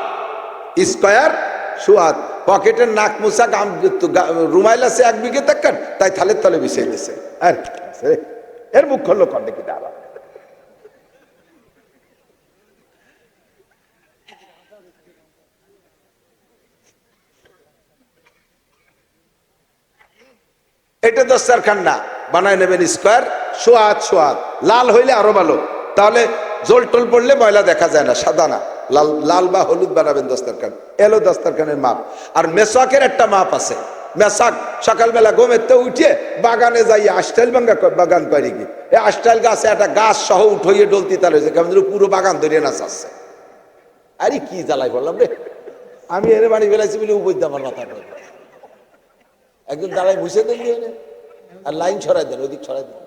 স্কয়ার, সোয়াত। পকেটের নাক মুসা রুমাইল আছে 1 বিঘে থাকেন, তাই থালের তলে বিছিয়ে দিয়েছে। আর এর মুখ খোল্লো কন্যা কি দাঁড়া। এটা দস্তারখান না, বানায় নেবেন স্কোয়ার, সোয়াত সোয়াত, লাল হইলে আরো ভালো, তাহলে জোল টোল পড়লে ময়লা দেখা যায় না, সাদা না, লাল লাল বা হলুদ বানাবেন দস্তারখান। এলো দস্তারখানের মাপ। আর মেসাকের একটা মাপ আছে। মেসাক সকালবেলা ঘুমেতে উঠে বাগানে যাই আষ্টাইল বাগান করে কি, এই আষ্টাইল গাছে একটা গাছ সহ উঠইয়ে ডলতি তার হয়েছে, কেমন পুরো বাগান ধরিয়ে নাচ আসছে। আরে কি জ্বালাই বললাম রে, আমি এনে বাড়ি ফেলাইছি বলে উপর আমার মাথা একজন দাঁড়ায় বসে দেন আর লাইন ছড়াই দেন, ওইদিক ছড়াই দেন,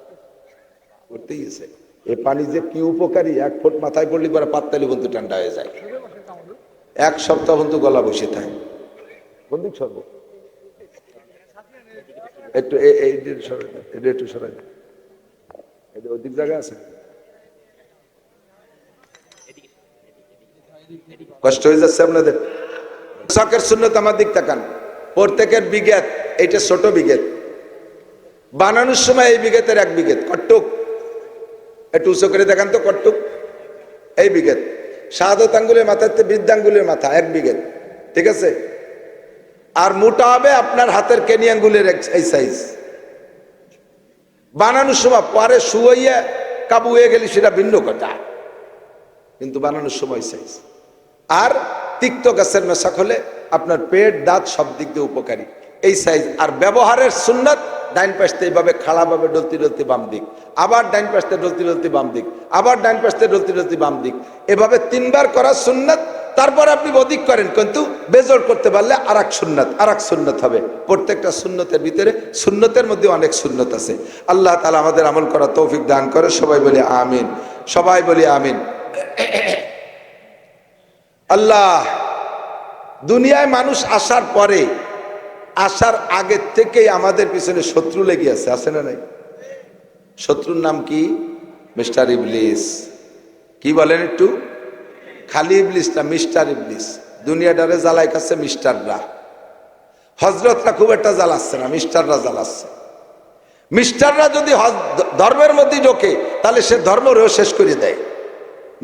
করতেই গেছে। এই পানি যে কি উপকারী, 1 ফুট মাথায় পড়লে পরে পাততালি বন্ধু ঠান্ডা হয়ে যায়, 1 সপ্তাহ বন্ধু গলা বসে থাকে। বন্ধু সর্ব একটু একটু সরাই দেন, অধিক জায়গা আছে, কষ্ট হয়ে যাচ্ছে আপনাদের। শখের সুন্নত আমার দিক তাকান, প্রত্যেকের বিঘেত, এইটা ছোট বিঘেত, বানানোর সময় এই বিঘেতের 1 বিঘেত কটুক, একটু উঁচু করে দেখান তো কটুক, এই বিঘেত, শাহাদত আঙ্গুলের মাথাতে বৃদ্ধাঙ্গুলের মাথা 1 বিঘেত, ঠিক আছে। আর মোটা হবে আপনার হাতের কেনি আঙ্গুলের এই সাইজ। বানানোর সময় পরে শুয়ে কাবু হয়ে গেলে সেটা ভিন্ন কথা, কিন্তু বানানোর সময় সাইজ। আর তিক্ত গাছের মেশাক হলে আপনার পেট দাঁত সব দিক দিয়ে উপকারী, এই সাইজ। আর ব্যবহারের সুন্নাত, ডাইন পাশে এইভাবে খাড়াভাবে ডলতি ডলতি বাম দিক, আবার ডাইন পাশে ডলতি ডলতি বাম দিক, আবার ডাইন পাশে ডলতি ডলতি বাম দিক, এভাবে 3 বার করা সুন্নাত। তারপর আপনি অধিক করেন, কিন্তু বেজোড় করতে পারলে আর এক সুন্নাত হবে। প্রত্যেকটা সুন্নতের ভিতরে, সুন্নতের মধ্যে অনেক সুন্নত আছে। আল্লাহ তাআলা আমাদের আমল করা তৌফিক দান করে। সবাই বলি আমিন, সবাই বলি আমিন। আল্লাহ, দুনিয়ায় মানুষ আসার পরে, আসার আগে থেকেই আমাদের পিছনে শত্রু লেগে আছে না নাই? শত্রুর নাম কি? মিস্টার ইবলিস। কি বলেন একটু? খালি ইবলিস না, মিস্টার ইবলিস। দুনিয়াটারে জ্বালাই কাছে মিস্টাররা, হজরতরা খুব একটা জ্বালাচ্ছে না, মিস্টাররা জ্বালাচ্ছে। মিস্টাররা যদি ধর্মের মধ্যে ঢোকে তাহলে সে ধর্মরেও শেষ করে দেয়।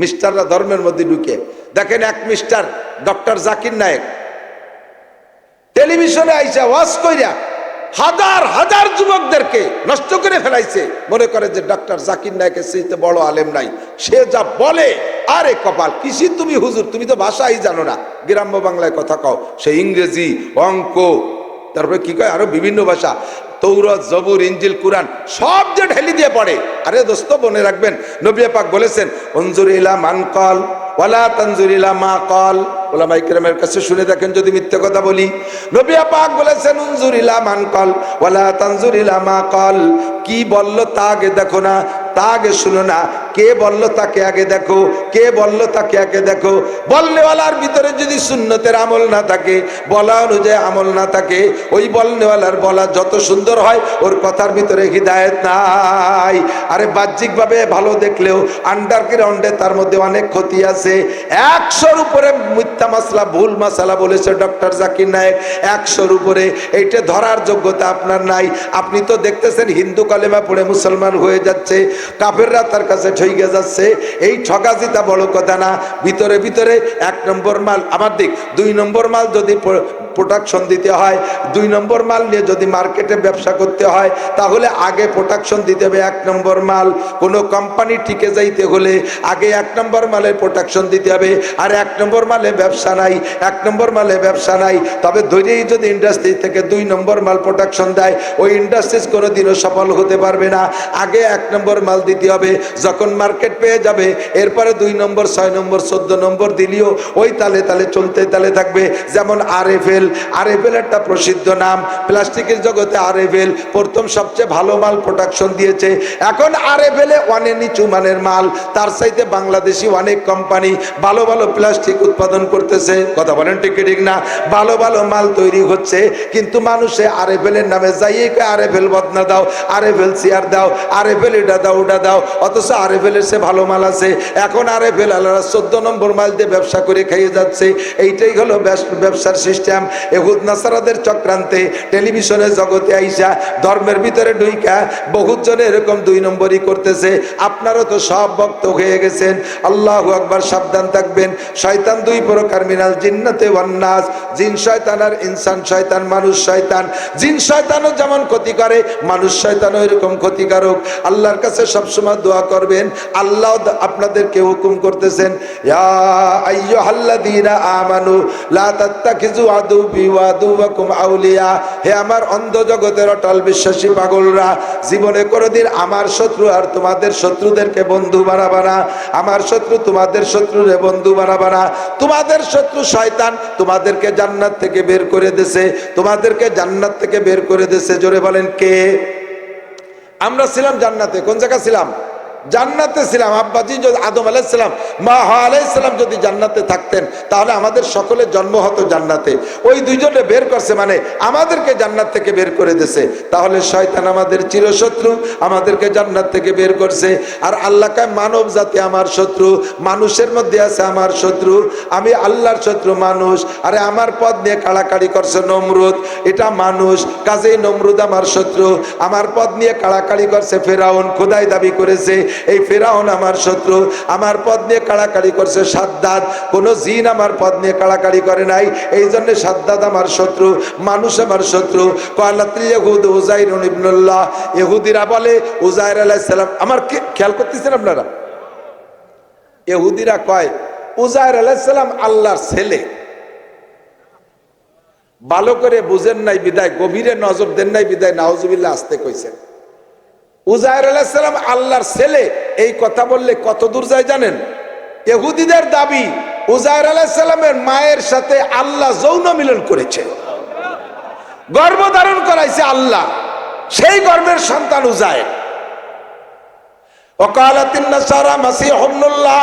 মিস্টাররা ধর্মের মধ্যে ঢুকে, দেখেন এক মিস্টার ডক্টর জাকির নায়েক টেলিভিশনে আইসা ওয়াজ কইরা হাজার হাজার যুবকদেরকে নষ্ট করে ফেলাইছে। মনে করে যে ডক্টর জাকির নায়েকের চেয়ে বড় আলেম নাই, সে যা বলে, আরে কপাল কিসি তুমি হুজুর, তুমি তো ভাষাই জানো না, গ্রাম্য বাংলায় কথা কও, সে ইংরেজি, অঙ্ক, তারপরে কি কয় আরো বিভিন্ন ভাষা, তৌরাত, জবুর, ইনজিল, কুরআন সব যে ঢেলি দিয়ে পড়ে। আরে দোস্ত, মনে রাখবেন নবী পাক বলেছেন, উনজুর ইলা মান কল ওয়ালা তানজুর ইলা মা কল। ওলামায়ে কেরামের কাছে শুনে দেখেন যদি মিথ্যে কথা বলি। নবী পাক বলেছেন, উনজুর ইলা মান কল ওয়ালা তানজুর ইলা মা কল। কি বললো তা আগে দেখো না, তা আগে শুনো না, কে বললো তাকে আগে দেখো, কে বললো তাকে আগে দেখো। বলনেওয়ালার ভিতরে যদি সুন্নতের আমল না থাকে, বলা অনুযায়ী আমল না থাকে, ওই বলনেওয়ালার বলা যত সুন্দর হয়, ওর কথার ভিতরে হিদায়েত নাই। আরে বাহ্যিকভাবে ভালো দেখলেও আন্ডারগ্রাউন্ডে তার মধ্যে অনেক ক্ষতি আছে। 100-র উপরে মিথ্যা মাসলা, ভুল মাসালা বলেছে ডক্টর জাকির নায়েক, 100-র উপরে। এইটা ধরার যোগ্যতা আপনার নাই। আপনি তো দেখতেছেন হিন্দু কালেমা পড়ে মুসলমান হয়ে যাচ্ছে, কাফেররা তার কাছে ঠইকে যাচ্ছে। এই ঠকাজিতা বড় কথা না, ভিতরে ভিতরে 1 নম্বর মাল আমার দিক, 2 নম্বর মাল যদি প্রোডাকশন দিতে হয়, 2 নম্বর মাল নিয়ে যদি মার্কেটে ব্যবসা করতে হয়, তাহলে আগে প্রোডাকশন দিতে হবে 1 নম্বর মাল। কোনো কোম্পানি টিকে যাইতে হলে আগে 1 নম্বর মালের প্রোডাকশন দিতে হবে। আর 1 নম্বর মালে ব্যবসা নাই, 1 নম্বর মালে ব্যবসা নাই। তবে ধৈর্যই যদি ইন্ডাস্ট্রি থেকে 2 নম্বর মাল প্রোডাকশন দেয়, ওই ইন্ডাস্ট্রিজ কোনোদিনও সফল হতে পারবে না। আগে 1 নম্বর মাল দিতে হবে, যখন মার্কেট পেয়ে যাবে এরপরে 2 নম্বর, 6 নম্বর, 14 নম্বর দিলেও ওই তালে তালে চলতে তালে থাকবে। যেমন আরএফএল, আরএফএল একটা প্রসিদ্ধ নাম, প্লাস্টিকের জগতে আরএফএল প্রথম সবচেয়ে ভালো মাল প্রোডাকশন দিয়েছে। এখন আরএফএল অনেক নিচু মানের মাল, তার চাইতে বাংলাদেশি অনেক কোম্পানি ভালো ভালো প্লাস্টিক উৎপাদন করতেছে। কথা বলেন ঠিক ঠিক না? ভালো ভালো মাল তৈরি হচ্ছে, কিন্তু মানুষে আরএফএল এর নামে যাইয়ে আরএফএল বদনা দাও, আরএফএল চেয়ার দাও, আরএফএল এটা দাও ওটা দাও, অথচ আরএফএল এর সে ভালো মাল আছে। এখন আরএফএল আলাদা 14 নম্বর মাল দিয়ে ব্যবসা করে খেয়ে যাচ্ছে। এইটাই হলো ব্যবসার সিস্টেম। ইহুদ নাসারাদের চক্রান্তে টেলিভিশনের জগতে আইসা ধর্মের ভিতরে ঢুইকা বহুত জনে এরকম 2 নম্বরই করতেছে। আপনারও তো সব ভক্ত হয়ে গেছেন। আল্লাহু আকবার। সাবধান থাকবেন। শয়তান 2 প্রকার, মিনাল জিন্নাতে ওয়ান নাস, জিন শয়তান আর ইনসান শয়তান, মানুষ শয়তান। জিন শয়তানও যেমন ক্ষতি করে, মানুষ শয়তানও এরকম ক্ষতিকারক। আল্লাহর কাছে সবসময় দোয়া করবেন। আল্লাহ আপনাদেরকে হুকুম করতেছেন, ইয়া আইয়ুহাল্লাযীনা আমানু লা তাত্তাখিযু আদুওয়ি ওয়া আদুওয়াকুম আউলিয়া। হে আমার অন্ধ জগতের অটল বিশ্বাসী পাগলরা, জীবনে কোনোদিন আমার শত্রু আর তোমাদের শত্রুদেরকে বন্ধু বানাবা না। আমার শত্রু তোমাদের শত্রুরে বন্ধু বানাবা না। তোমাদের শত্রু শয়তান তোমাদেরকে জান্নাত থেকে বের করে দিয়েছে, তোমাদেরকে জান্নাত থেকে বের করে দিয়েছে। জোরে বলেন কে? আমরা ছিলাম জান্নাতে। কোন জায়গা ছিলাম? জান্নাতে ছিলাম। আব্বাজি যদি আদম আলাইহিস সালাম, মা হাওয়া আলাইহিস সালাম যদি জান্নাতে থাকতেন তাহলে আমাদের সকলের জন্ম হতো জান্নাতে। ওই দুইজনে বের করছে, মানে আমাদেরকে জান্নাত থেকে বের করে দিয়েছে। তাহলে শয়তান আমাদের চিরশত্রু, আমাদেরকে জান্নাত থেকে বের করছে। আর আল্লাহ কয় মানব জাতি আমার শত্রু, মানুষের মধ্যে আছে আমার শত্রু। আমি আল্লাহর শত্রু মানুষ। আরে আমার পদ নিয়ে কাড়াকাড়ি করছে নমরুদ, এটা মানুষ, কাজেই নমরুদ আমার শত্রু। আমার পদ নিয়ে কাড়াকাড়ি করছে ফেরাউন, খোদাই দাবি করেছে, এই ফেরাউন আমার শত্রু। আমার পদ নিয়ে কাড়াকাড়ি করছে সাদ্দাত, কোন জিন আমার পদ নিয়ে কাড়াকাড়ি করে নাই, এই জন্য সাদ্দাত আমার শত্রু, মানুষ আমার শত্রু। কালাতুল ইয়াহুদ উযাইর ইবনুল্লাহ, ইহুদিরা বলে উযাইর আলাইহিস সালাম, আমার খেয়াল করতেছেন আপনারা? ইহুদিরা কয় উযাইর আলাইহিস সালাম আল্লাহর ছেলে। ভালো করে বুঝেন নাই বিদায়, গভীরে নজর দেন নাই বিদায় নাউজুবিল্লাহ আসতে কইছেন। উযাইর আলাইহিস সালাম আল্লাহর ছেলে, এই কথা বললে কত দূর যায় জানেন? ইহুদিদের দাবি উযাইর আলাইহিস সালামের মায়ের সাথে আল্লাহ যৌন মিলন করেছে, গর্ভ ধারণ করাইছে আল্লাহ, সেই গর্ভের সন্তান উযাইর। ওয়াকালাতিন নাসারা মাসীহ ইবনুল্লাহ,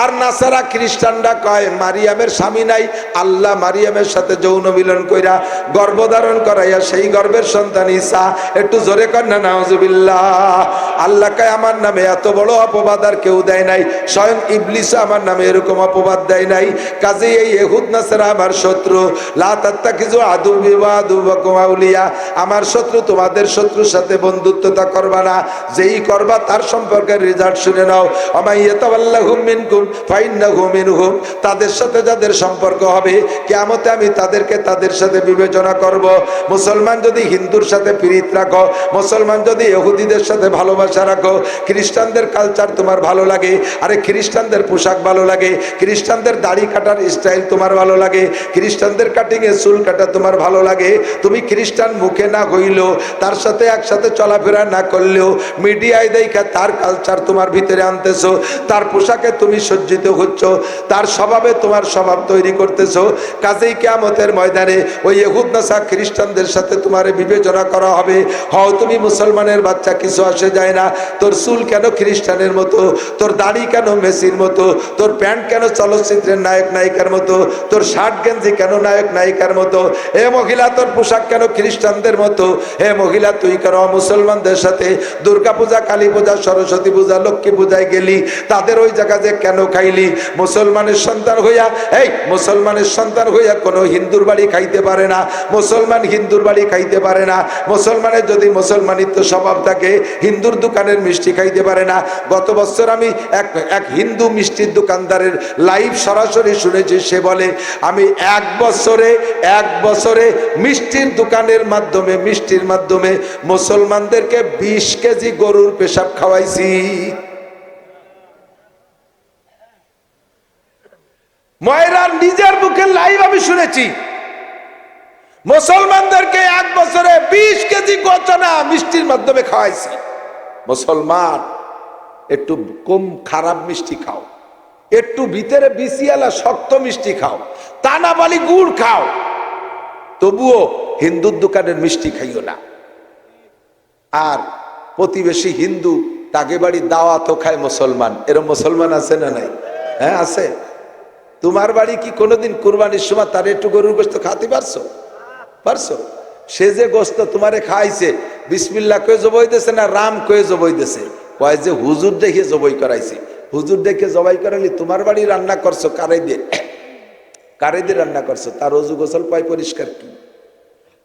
আর নাসারা খ্রিস্টানরা কয় মারিয়ামের স্বামী নাই, আল্লাহ মারিয়ামের সাথে যৌন মিলন কইরা গর্ভধারণ করাইয়া সেই গর্ভের সন্তান ঈসা। একটু জোরে কর না নাউজুবিল্লাহ। আল্লাহ কয় আমার নামে এত বড় অপবাদ আর কেউ দেয় নাই, স্বয়ং ইবলিস আমার নামে এরকম অপবাদ দেয় নাই। কাজেই এই ইহুদ নাসারা আমার শত্রু। লা তাত্তাখিযু আদুওয়ি ওয়া আদুওয়াকুম আউলিয়া, আমার শত্রু তোমাদের শত্রুর সাথে বন্ধুত্বতা করবা না, যেই করবা তার সম্পর্কে রেজাল্ট শুনে নাও। ওমাই ইয়াতাওয়াল্লাহুম মিনকুম ফাইন্নাহু মিনহুম, তাদের সাথে যাদের সম্পর্ক হবে কিয়ামতে আমি তাদেরকে তাদের সাথে বিবেচনা করব। মুসলমান যদি হিন্দুর সাথে প্রীতি রাখো, মুসলমান যদি ইহুদিদের সাথে ভালোবাসা রাখো, খ্রিস্টানদের কালচার তোমার ভালো লাগে, আরে খ্রিস্টানদের পোশাক ভালো লাগে, খ্রিস্টানদের দাড়ি কাটার স্টাইল তোমার ভালো লাগে, খ্রিস্টানদের কাটিং এ চুল কাটা তোমার ভালো লাগে, তুমি খ্রিস্টান মুখে না হইলেও, তার সাথে একসাথে চলাফেরা না করলেও মিডিয়ায় দেখা তার কালচার তোমার ভিতরে আনতেছো, তার পোশাকে তুমি সজ্জিত হচ্ছ, তার স্বভাবে তোমার স্বভাব তৈরি করতেছো। কাজেই কিয়ামতের ময়দানে ওই ইহুদ নাসারা খ্রিস্টানদের সাথে তোমার বিবেচনা করা হবে। হও তুমি মুসলমানের বাচ্চা, কিছু আসে যায় না, তোর চুল কেন খ্রিস্টানের মতো, তোর দাড়ি কেন মেসির মতো, তোর প্যান্ট কেন চলচ্চিত্রের নায়ক নায়িকার মতো, তোর শার্ট গেঞ্জি কেন নায়ক নায়িকার মতো, হে মহিলা তোর পোশাক কেন খ্রিস্টানদের মতো, হে মহিলা তুই কেন মুসলমানদের সাথে দুর্গা পূজা, কালী পূজা, সরস্বতী পূজা, লক্ষ্মী পূজায় গেলি, তাদের ওই জায়গা যে কেন খাইলি? মুসলমানের সন্তান হইয়া, এই মুসলমানের সন্তান হইয়া কোনো হিন্দুর বাড়ি খাইতে পারে না, মুসলমান হিন্দুর বাড়ি খাইতে পারে না। মুসলমানের যদি মুসলমানিত্ব স্বভাব থাকে, হিন্দুর দোকানের মিষ্টি খাইতে পারে না। গত বছর আমি এক হিন্দু মিষ্টির দোকানদারের লাইভ সরাসরি শুনেছি, সে বলে আমি এক বছরে মিষ্টির দোকানের মাধ্যমে, মিষ্টির মাধ্যমে মুসলমানদেরকে 20 কেজি গরুর পেশাব খাওয়াইছি। ময়রার নিজের মুখে লাইভ আমি শুনেছি, মুসলমানদেরকে এক বছরে 20 কেজি গচনা মিষ্টির মাধ্যমে খাওয়াইছি। মুসলমান একটু কম খারাপ মিষ্টি খাও, একটু ভিতরে বিসিয়ালা শক্ত মিষ্টি খাও, তানাবালি গুড় খাও, তবুও হিন্দুর দোকানের মিষ্টি খাইও না। আর প্রতিবেশী হিন্দু, তাকে বাড়ি দাওয়াতও খায় মুসলমান, এরকম মুসলমান আছে না নাই? হ্যাঁ আছে। তোমার বাড়ি কি কোনোদিন কুরবানির সময় তার একটু গরুর গোস্ত খাতে পারছো? সে যে গোস্ত তোমারে খাইছে, বিসমিল্লাহ কয়ে জবাই দিয়েছে না রাম কয়ে জবাই দিয়েছে? কয় যে হুজুর দেখে জবাই করাইছে। হুজুর দেখে জবাই করালি তোমার বাড়ি রান্না করছো কারাই দিয়ে? কারে দিয়ে রান্না করছো? তার অজু গোসল পায় পরিষ্কার কি?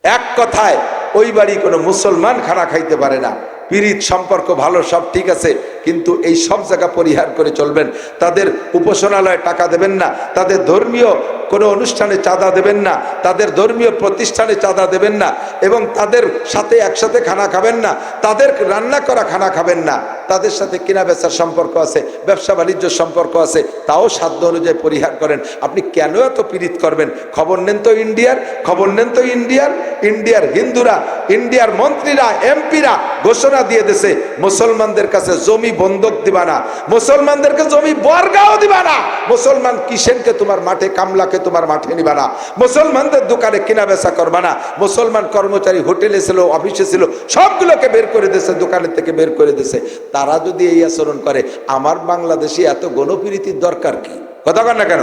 এক কথায় ওই বাড়ি কোনো মুসলমান খানা খাইতে পারে না। পীড়িত সম্পর্ক ভালো, সব ঠিক আছে, কিন্তু এই সব জায়গা পরিহার করে চলবেন। তাদের উপাসনালয়ে টাকা দেবেন না, তাদের ধর্মীয় কোনো অনুষ্ঠানে চাঁদা দেবেন না, তাদের ধর্মীয় প্রতিষ্ঠানে চাঁদা দেবেন না, এবং তাদের সাথে একসাথে খানা খাবেন না, তাদের রান্না করা খানা খাবেন না। তাদের সাথে কেনা বেচার সম্পর্ক আছে, ব্যবসা বাণিজ্য সম্পর্ক আছে, তাও সাধ্য অনুযায়ী পরিহার করেন। আপনি কেন এত পীড়িত করবেন? খবর নেন তো ইন্ডিয়ার, খবর নেন তো ইন্ডিয়ার হিন্দুরা, ইন্ডিয়ার মন্ত্রীরা, এমপিরা ঘোষণা দিয়ে দিয়েছে মুসলমানদের কাছে জমি বন্ধক দিবা না, মুসলমানদেরকে জমি বর্গাও দিবা না, মুসলমান কিষেনকে তোমার মাঠে, কামলাকে তোমার মাঠে নিবা না, মুসলমানদের দোকানে কেনা বেচা করবা না, মুসলমান কর্মচারী হোটেলে ছিল, অফিসে ছিল, সবগুলোকে বের করে দিয়েছে, দোকানের থেকে বের করে দিয়েছে। তারা যদি এই আচরণ করে, আমার বাংলাদেশে এত গণপ্রীতির দরকার কি? কথা কন না কেন?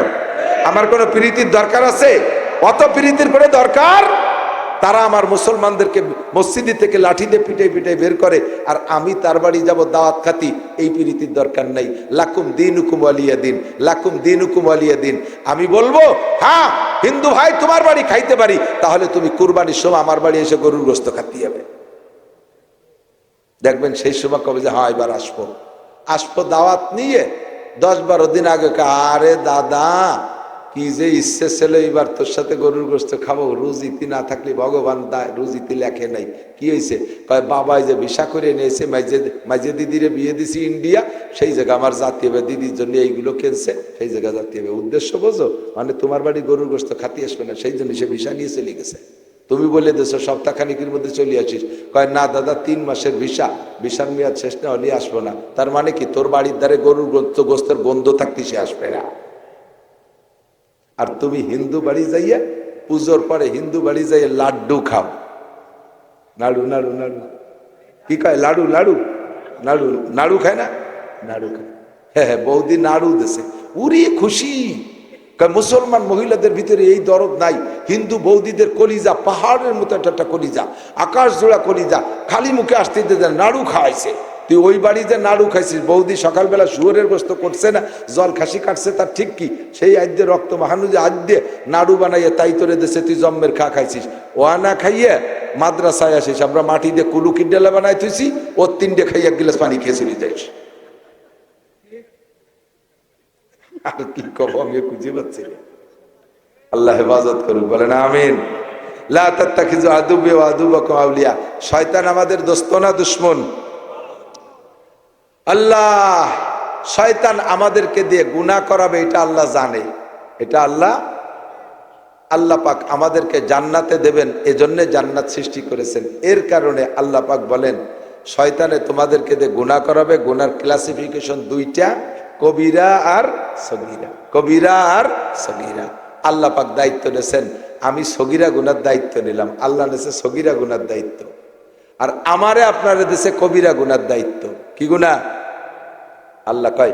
আমার কোনো প্রীতির দরকার আছে? অত প্রীতির করে দরকার? তারা আমার মুসলমানদেরকে মসজিদ থেকে লাঠি দিয়ে পিটাই পিটাই বের করে, আর আমি তার বাড়ি যাব দাওয়াত খাতি। এই প্রীতির দরকার নাই। লাকুম দীনুকুম ওয়ালিয়া দিন, লাকুম দীনুকুম ওয়ালিয়া দিন। আমি বলবো, হ্যাঁ হিন্দু ভাই তোমার বাড়ি খাইতে পারি, তাহলে তুমি কুরবানির সময় আমার বাড়ি এসে গরুর গোশত খাতে হবে। দেখবেন সেই সময় কবে যে হ্যাঁ এবার আসবো দাওয়াত নিয়ে। 10-12 দিন আগে, আরে দাদা কি যে ইচ্ছে ছিল এবার তোর সাথে গরুর গোশত খাবো, রুজিতি না থাকলে ভগবান রুজিতি লেখে নাই। কি হয়েছে? কয় বাবাই যে ভিসা করে নিয়েছে, মাঝে দিদিরে বিয়ে দিছি ইন্ডিয়া, সেই জায়গা আমার জাতি হবে, দিদির জন্য এইগুলো কিনছে, সেই জায়গা জাতি হবে। উদ্দেশ্য বোঝো? মানে তোমার বাড়ি গরুর গোশত খাতি আসবে না, সেই জন্য সে ভিসা নিয়ে চলে গেছে। তুমি বলে দেছো সপ্তাহখানিকের মধ্যে চলে আসিস। কয় না দাদা 3 মাসের ভিসা, ভিসার মেয়াদ শেষ না হলে আসবো না। তার মানে কি? তোর বাড়ির দ্বারে গরুর গোশতের গন্ধ থাকতে সে আসবে না। আর তুমি হিন্দু বাড়ি যাইয়া পুজোর পরে হিন্দু বাড়ি যাইয়া লাড্ডু খাও। নাড়ু নাড়ু নাড়ু কি কয়? লাড়ু লাড়ু নাড়ু নাড়ু খায় না? নাড়ু খায়। হ্যাঁ, বৌদি নাড়ু দেশে উড়ি খুশি। মুসলমান মহিলাদের ভিতরে এই দরদ নাই। হিন্দু বৌদিদের কলিজা পাহাড়ের মতো একটা কলিজা, আকাশ জোড়া কলিজা, খালি মুখে আসতে নাড়ু খাওয়াইছে। তুই ওই বাড়িতে নাড়ু খাইছিস, বৌদি সকালবেলা শুয়োরের গোশত করছে না, জল খাসি কাটছে, তার ঠিক কি? সেই আদ্যে রক্ত মাহানু যে আদ্যে নাড়ু বানাইয়া তাই তোরে দেশে তুই জম্মের খাইছিস। ওয়া না খাইয়ে মাদ্রাসায় আসিস, আমরা মাটি দিয়ে কুলু কিডালা বানাই তুইছি, ওর 3টে খাইয়ে 1 গ্লাস পানি খেয়ে চলে যাইস। আর কি কব আমি খুঁজে পাচ্ছি। আল্লাহ হেফাজত করুক, বলেন আমিন। লা তাত্তাখিযু আদুব্বি ওয়া আদুব্বাকুম আউলিয়া। শয়তান আমাদের দোস্ত না দুশমন? আল্লাহ শয়তান আমাদেরকে দিয়ে গুনাহ করাবে, এটা আল্লাহ জানে। এটা আল্লাহ পাক আমাদেরকে জান্নাতে দেবেন, এজন্য জান্নাত সৃষ্টি করেছেন। এর কারণে আল্লাহ পাক বলেন শয়তানে তোমাদেরকে দিয়ে গুনাহ করাবে। গুনার ক্লাসিফিকেশন 2টা, কবিরা আর সগীরা। কবিরা আর সগীরা। আল্লাহ পাক দায়িত্ব নিয়েছেন, আমি সগীরা গুনার দায়িত্ব নিলাম, আল্লাহ নিয়েছে সগীরা গুনার দায়িত্ব। আর আমারে আপনারা দেশে কবিরা গুনার দায়িত্ব। কি গুনাহ? আল্লাহ কয়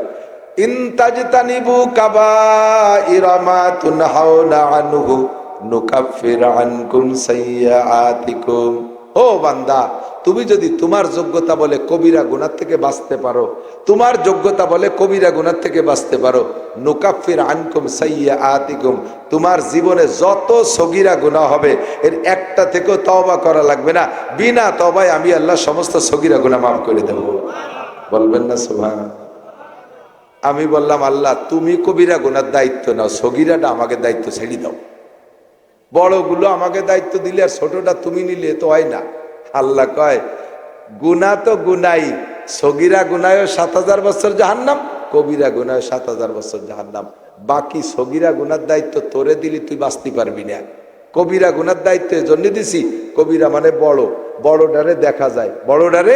ইন তাজতানিবু কাবাইরা মা তুনহাউনা আনহু নুকাফির আনকুম সাইয়্যাতিকুম। ও বান্দা, তুমি যদি তোমার যোগ্যতা বলে কবিরা গুনাহ থেকে বাঁচতে পারো, তোমার যোগ্যতা বলে কবিরা গুনাহ থেকে বাঁচতে পারো, নুকাফির আনকুম সাইয়্যাতিকুম, তোমার জীবনে যত সগীরা গুনাহ হবে এর একটা থেকেও তওবা করা লাগবে না। বিনা তওবায় আমি আল্লাহ সমস্ত সগীরা গুনাহ মাফ করে দেব। বলবেন না সুবহানাল্লাহ? আমি বললাম আল্লাহ তুমি কবিরা গুনার দায়িত্ব নাও, সগীরাটা আমাকে দায়িত্ব ছেড়ে দাও। বড়গুলো আমাকে দায়িত্ব দিলে আর ছোটটা তুমি নিলে তো হয় না। আল্লাহ কয় গুনাহ তো গুনাই, সগীরা গুনায়ও 7000 বছর জাহান্নাম, কবিরা গুনায় 7000 বছর জাহান্নাম। বাকি সগীরা গুনার দায়িত্ব তোরে দিলি তুই বাঁচতে পারবি না। কবিরা গুনার দায়িত্ব এজন্য দিছি, কবিরা মানে বড়, বড়ডারে দেখা যায়, বড়ডারে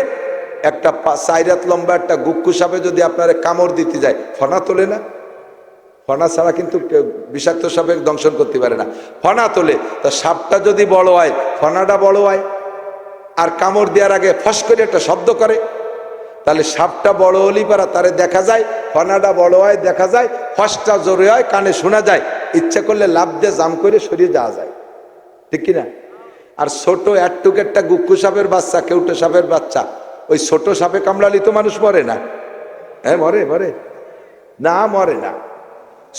একটা 4 হাত লম্বা একটা গুক্কু সাপে যদি আপনারা কামড় দিতে যায়, ফনা তোলে না? ফনা ছাড়া কিন্তু বিষাক্ত সাপে দংশন করতে পারে না, ফনা তোলে। তা সাপটা যদি বড় হয়, ফনাটা বড় হয়, আর কামড় দেওয়ার আগে ফস করে একটা শব্দ করে, তাহলে সাপটা বড় হলেই পারা তারে দেখা যায়, ফনাটা বড় হয় দেখা যায়, ফসটা জোরে হয় কানে শোনা যায়, ইচ্ছা করলে লাভ দিয়ে জাম করে সরিয়ে যাওয়া যায়, ঠিক কিনা? আর ছোট একটুক একটা গুক্কু সাপের বাচ্চা, কেউটো সাপের বাচ্চা, ওই ছোট সাপে কামড়ালি তো মানুষ মরে না? হ্যাঁ মরে, মরে না? মরে না।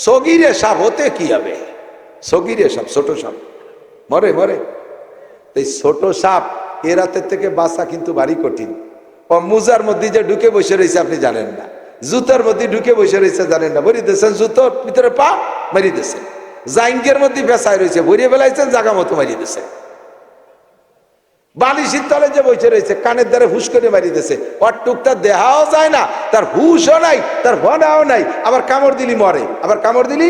সগীরে সাপ হতে কি হবে? সগিরে সাপ, ছোট সাপ মরে মরে। এই ছোট সাপ এ রাতের থেকে বাঁচা কিন্তু ভারী কঠিন। ও মুজার মধ্যে যে ঢুকে বসে রয়েছে আপনি জানেন না, জুতার মধ্যে ঢুকে বসে রয়েছে জানেন না, ভরি দিয়েছেন জুতোর ভিতরে পা মারি দিয়েছেন, জাইঙ্গের মধ্যে পেঁচায় রয়েছে ভরিয়ে ফেলাইছেন, জাগা মতো মারি দিয়েছে, বালিশির তলে যে বসে রয়েছে কানের দ্বারা হুশ করে মারি দিয়েছে, ওর টুকটা দেহাও যায় না, তার হুশও নাই, তার ভনাও নাই, আবার কামড় দিলি মরে, আবার কামড় দিলি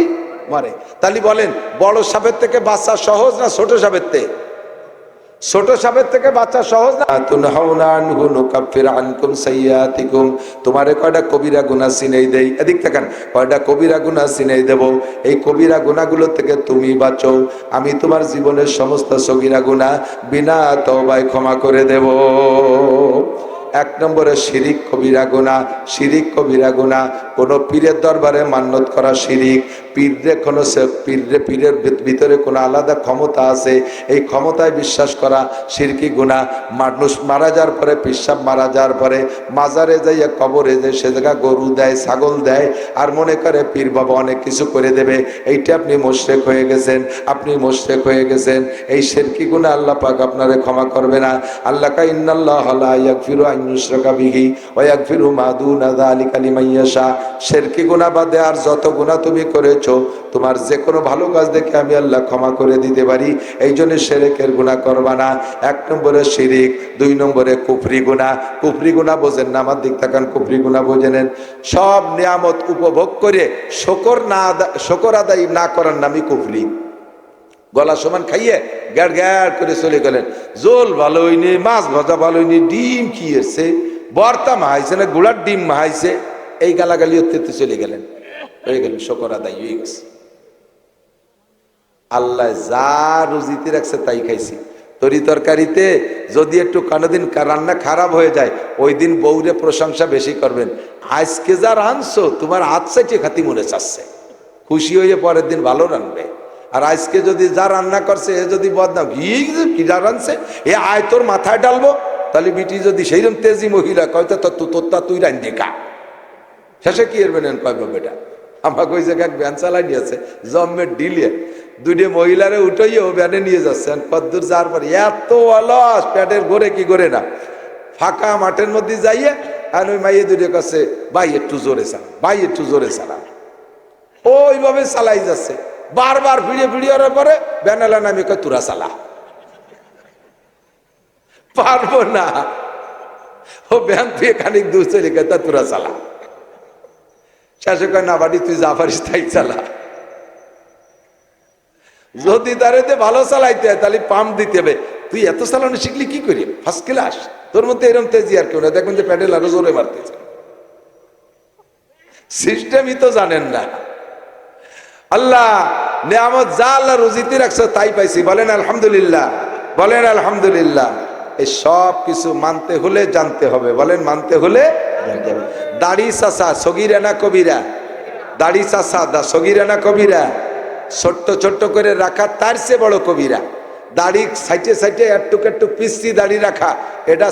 মরে। তাহলে বলেন বড় সাপের থেকে বাচ্চা সহজ না ছোট সাপের থেকে? ছোট সাপের থেকে বাচ্চা সহজ না? তোমারে কয়টা কবিরা গুনাহ চিনাই দেই, এদিক থাকেন, কয়টা কবিরা গুনাহ চিনাই দেব, এই কবিরা গুনাহগুলো থেকে তুমি বাঁচো, আমি তোমার জীবনের সমস্ত সগীরা গুনাহ বিনা তওবায় ক্ষমা করে দেব। এক নম্বরে শিরিক কবিরা গুনাহ। শিরিক কবিরা গুনাহ, কোনো পীরের দরবারে মান্যত করা শিরিক। পীরে কোনো পীরের ভিতরে কোনো আলাদা ক্ষমতা আছে, এই ক্ষমতায় বিশ্বাস করা শিরকি গুনাহ। মানুষ মারা যাওয়ার পরে, পিসাব মারা যাওয়ার পরে মাজারে যাইয়া কবরে যায়, সে জায়গা গরু দেয়, ছাগল দেয়, আর মনে করে পীর বাবা অনেক কিছু করে দেবে, এইটা আপনি মুশরিক হয়ে গেছেন, আপনি মুশরিক হয়ে গেছেন। এই শিরকি গুনাহ আল্লাহ পাক আপনারে ক্ষমা করবে না। আল্লাহ কা ইন্নাল্লাহা লা ইয়াগফিরু আন ইউশরাকা বিহি ওয়া ইয়াগফিরু মা দুনা যালিকা লিমান ইয়াশা। শিরকি গুনাহ বাদে আর যত গুনাহ তুমি করেছো, তোমার যে কোনো ভালো কাজ দেখে আমি আল্লাহ ক্ষমা করে দিতে পারি, এই জন্য শিরকের গুনাহ করবা না। এক নম্বরে শিরিক, দুই নম্বরে কুফরি গুনাহ। কুফরি গুনাহ বোঝেন না? আমার দিক তাকান, কুফরি গুনাহ বুঝে নেন। সব নিয়ামত উপভোগ করে শকর আদায় না করার নামই কুফরি। গলা সমান খাইয়ে গ্যাড় গ্যাড় করে চলে গেলেন, জোল ভালো হয়নি, মাছ ভাজা ভালো হয়নি, ডিম কি এসছে, বর্তা মাহাইছে না গুড়ার ডিম মাহাইছে, এই গালাগালি হতে চলে গেলেন, হয়ে গেল শকর আদায় হয়ে গেছে। আল্লাহ যা রুজিতে রাখছে তাই খাইছি। তরি তরকারিতে যদি একটু কোনোদিন রান্না খারাপ হয়ে যায়, ওই দিন বউরে প্রশংসা বেশি করবেন, আজকে যা রাঁধছো তোমার হাত চাইতে খাতি মনে চাচ্ছে, খুশি হয়ে পরের দিন ভালো রান্নবে। আর আজকে যদি যা রান্না করছে এ যদি বদনাম, কি যা রাঁধছে এ আয় তোর মাথায় ডালবো, তাহলে বিটি যদি সেইরকম তেজি মহিলা কয়তো তোরটা তুই রান্ধে কা, শেষে কি এরবেন কয়ব বেটা। আমাকে ওই জায়গায় ভ্যান চালাই নিয়েছে, জম্মের ডিলে দুইটা মহিলারে উঠাইয়ে ও ভ্যানে নিয়ে যাচ্ছেন, কদ্দূর যাওয়ার পর এত অলস, পেটের ঘরে কি করে না, ফাঁকা মাঠের মধ্যে যাইয়ে আর ওই মাইয়ে দুটো কাছে, ভাই একটু জোরে চালা, ভাই একটু জোরে চালা, ওইভাবে চালাই যাচ্ছে, বারবার ভিড়ে ভিড়িয়ে পরে ভ্যানেলা নামে কয় তুরা চালা, পারবো না, ও ভ্যান থেকে খানিক দূর চলে গেছে, তা তুরা চালা। শেষে কয় না বাড়ি তুই যা পারিস তাই চালা। যদি তারেতে ভালো চালাইতে হয় তাহলে পাম্প দিতে হবে, তুই এত চালানো শিখলি কি করি, ফার্স্ট ক্লাস, তোর মধ্যে এরকম তেজি আর কেউ না, দেখবেন যে প্যাডেল আরো জোরে মারতেছে, সিস্টেমই তো জানেন না। আল্লাহ নিয়ামত যা আল্লাহ রুজিতে রাখছো তাই পাইছি, বলেন আলহামদুলিল্লাহ, বলেন আলহামদুলিল্লাহ। এই সব কিছু মানতে হলে জানতে হবে, বলেন মানতে হলে জানতে হবে। দাড়ি চাচা সগীরা না কবিরা? দাড়ি চাচা সগীরা না কবিরা? ছোট্ট ছোট্ট করে রাখা তার চেয়ে বড় কবিরা। দাড়ি সাইটে সাইটে একটুক একটু পিসি দাড়ি রাখা, এটা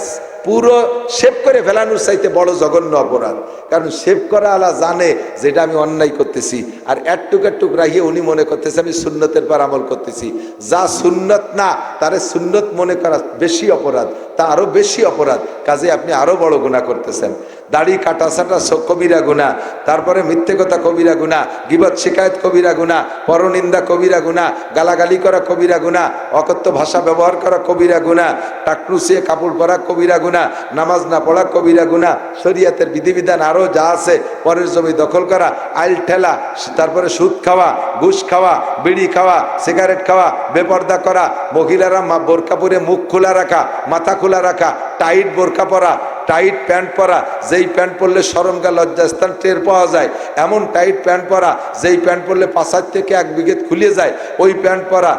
পুরো শেভ করে ফেলানোর চাইতে বড় জঘন্য অপরাধ। কারণ শেভ করা আলা জানে যেটা আমি অন্যায় করতেছি, আর একটুক একটুক রাখিয়ে উনি মনে করতেছে আমি সুন্নতের পর আমল করতেছি। যা সুন্নত না তারে সুন্নত মনে করা বেশি অপরাধ, তা আরো বেশি অপরাধ, কাজে আপনি আরো বড় গুনাহ করতেছেন। দাড়ি কাটা সাটা কবিরা গুনাহ, তারপরে মিথ্যে কথা কবিরা গুনাহ, গীবত শিকায়ত কবিরা গুনাহ, পরনিন্দা কবিরা গুনাহ, গালাগালি করা কবিরা গুনাহ, অকথ্য ভাষা ব্যবহার করা কবিরা গুনাহ, টাকলুসিয়ে কাপড় পরা কবিরা গুনাহ, নামাজ না পড়া কবিরা গুনাহ, শরীয়তের বিধিবিধান আরো যা আছে, পরের জমি দখল করা, আইল ঠেলা, তারপরে সুদ খাওয়া, ঘুষ খাওয়া, বিড়ি খাওয়া, সিগারেট খাওয়া, বেপর্দা করা, মহিলারা বোরকা পরে মুখ খোলা রাখা, মাথা খোলা রাখা, টাইট বোরকা পরা, টাইট প্যান্ট পরা, যেই প্যান্ট পরলে শরমগা লজ্জাস্থান টের পাওয়া যায়, এমন টাইট প্যান্ট পরা যেই প্যান্ট পরলে 5 থেকে 1 বিঘেত খুলে যায়, ওই প্যান্ট পরা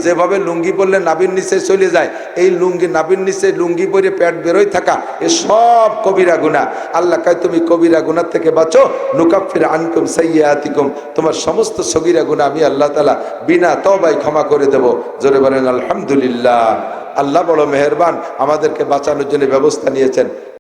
যেভাবে লুঙ্গি পরলে নাভির নিচে চলে যায়, এই লুঙ্গি নাভির নিচে লুঙ্গি পরে প্যান্ট বেরোয় থাকা, এ সব কবিরা গুনাহ। আল্লাহ কয় তুমি কবিরা গুনাহ থেকে বাঁচো, নুকাফির আনকুম সাইয়্যাতিকুম, তোমার সমস্ত সগীরা গুনাহ আমি আল্লাহ তাআলা বিনা তওবায় ক্ষমা করে দেব। জোরে বলেন আলহামদুলিল্লাহ। আল্লাহ বড় মেহেরবান, আমাদেরকে বাঁচানোর জন্য ব্যবস্থা নিয়েছেন।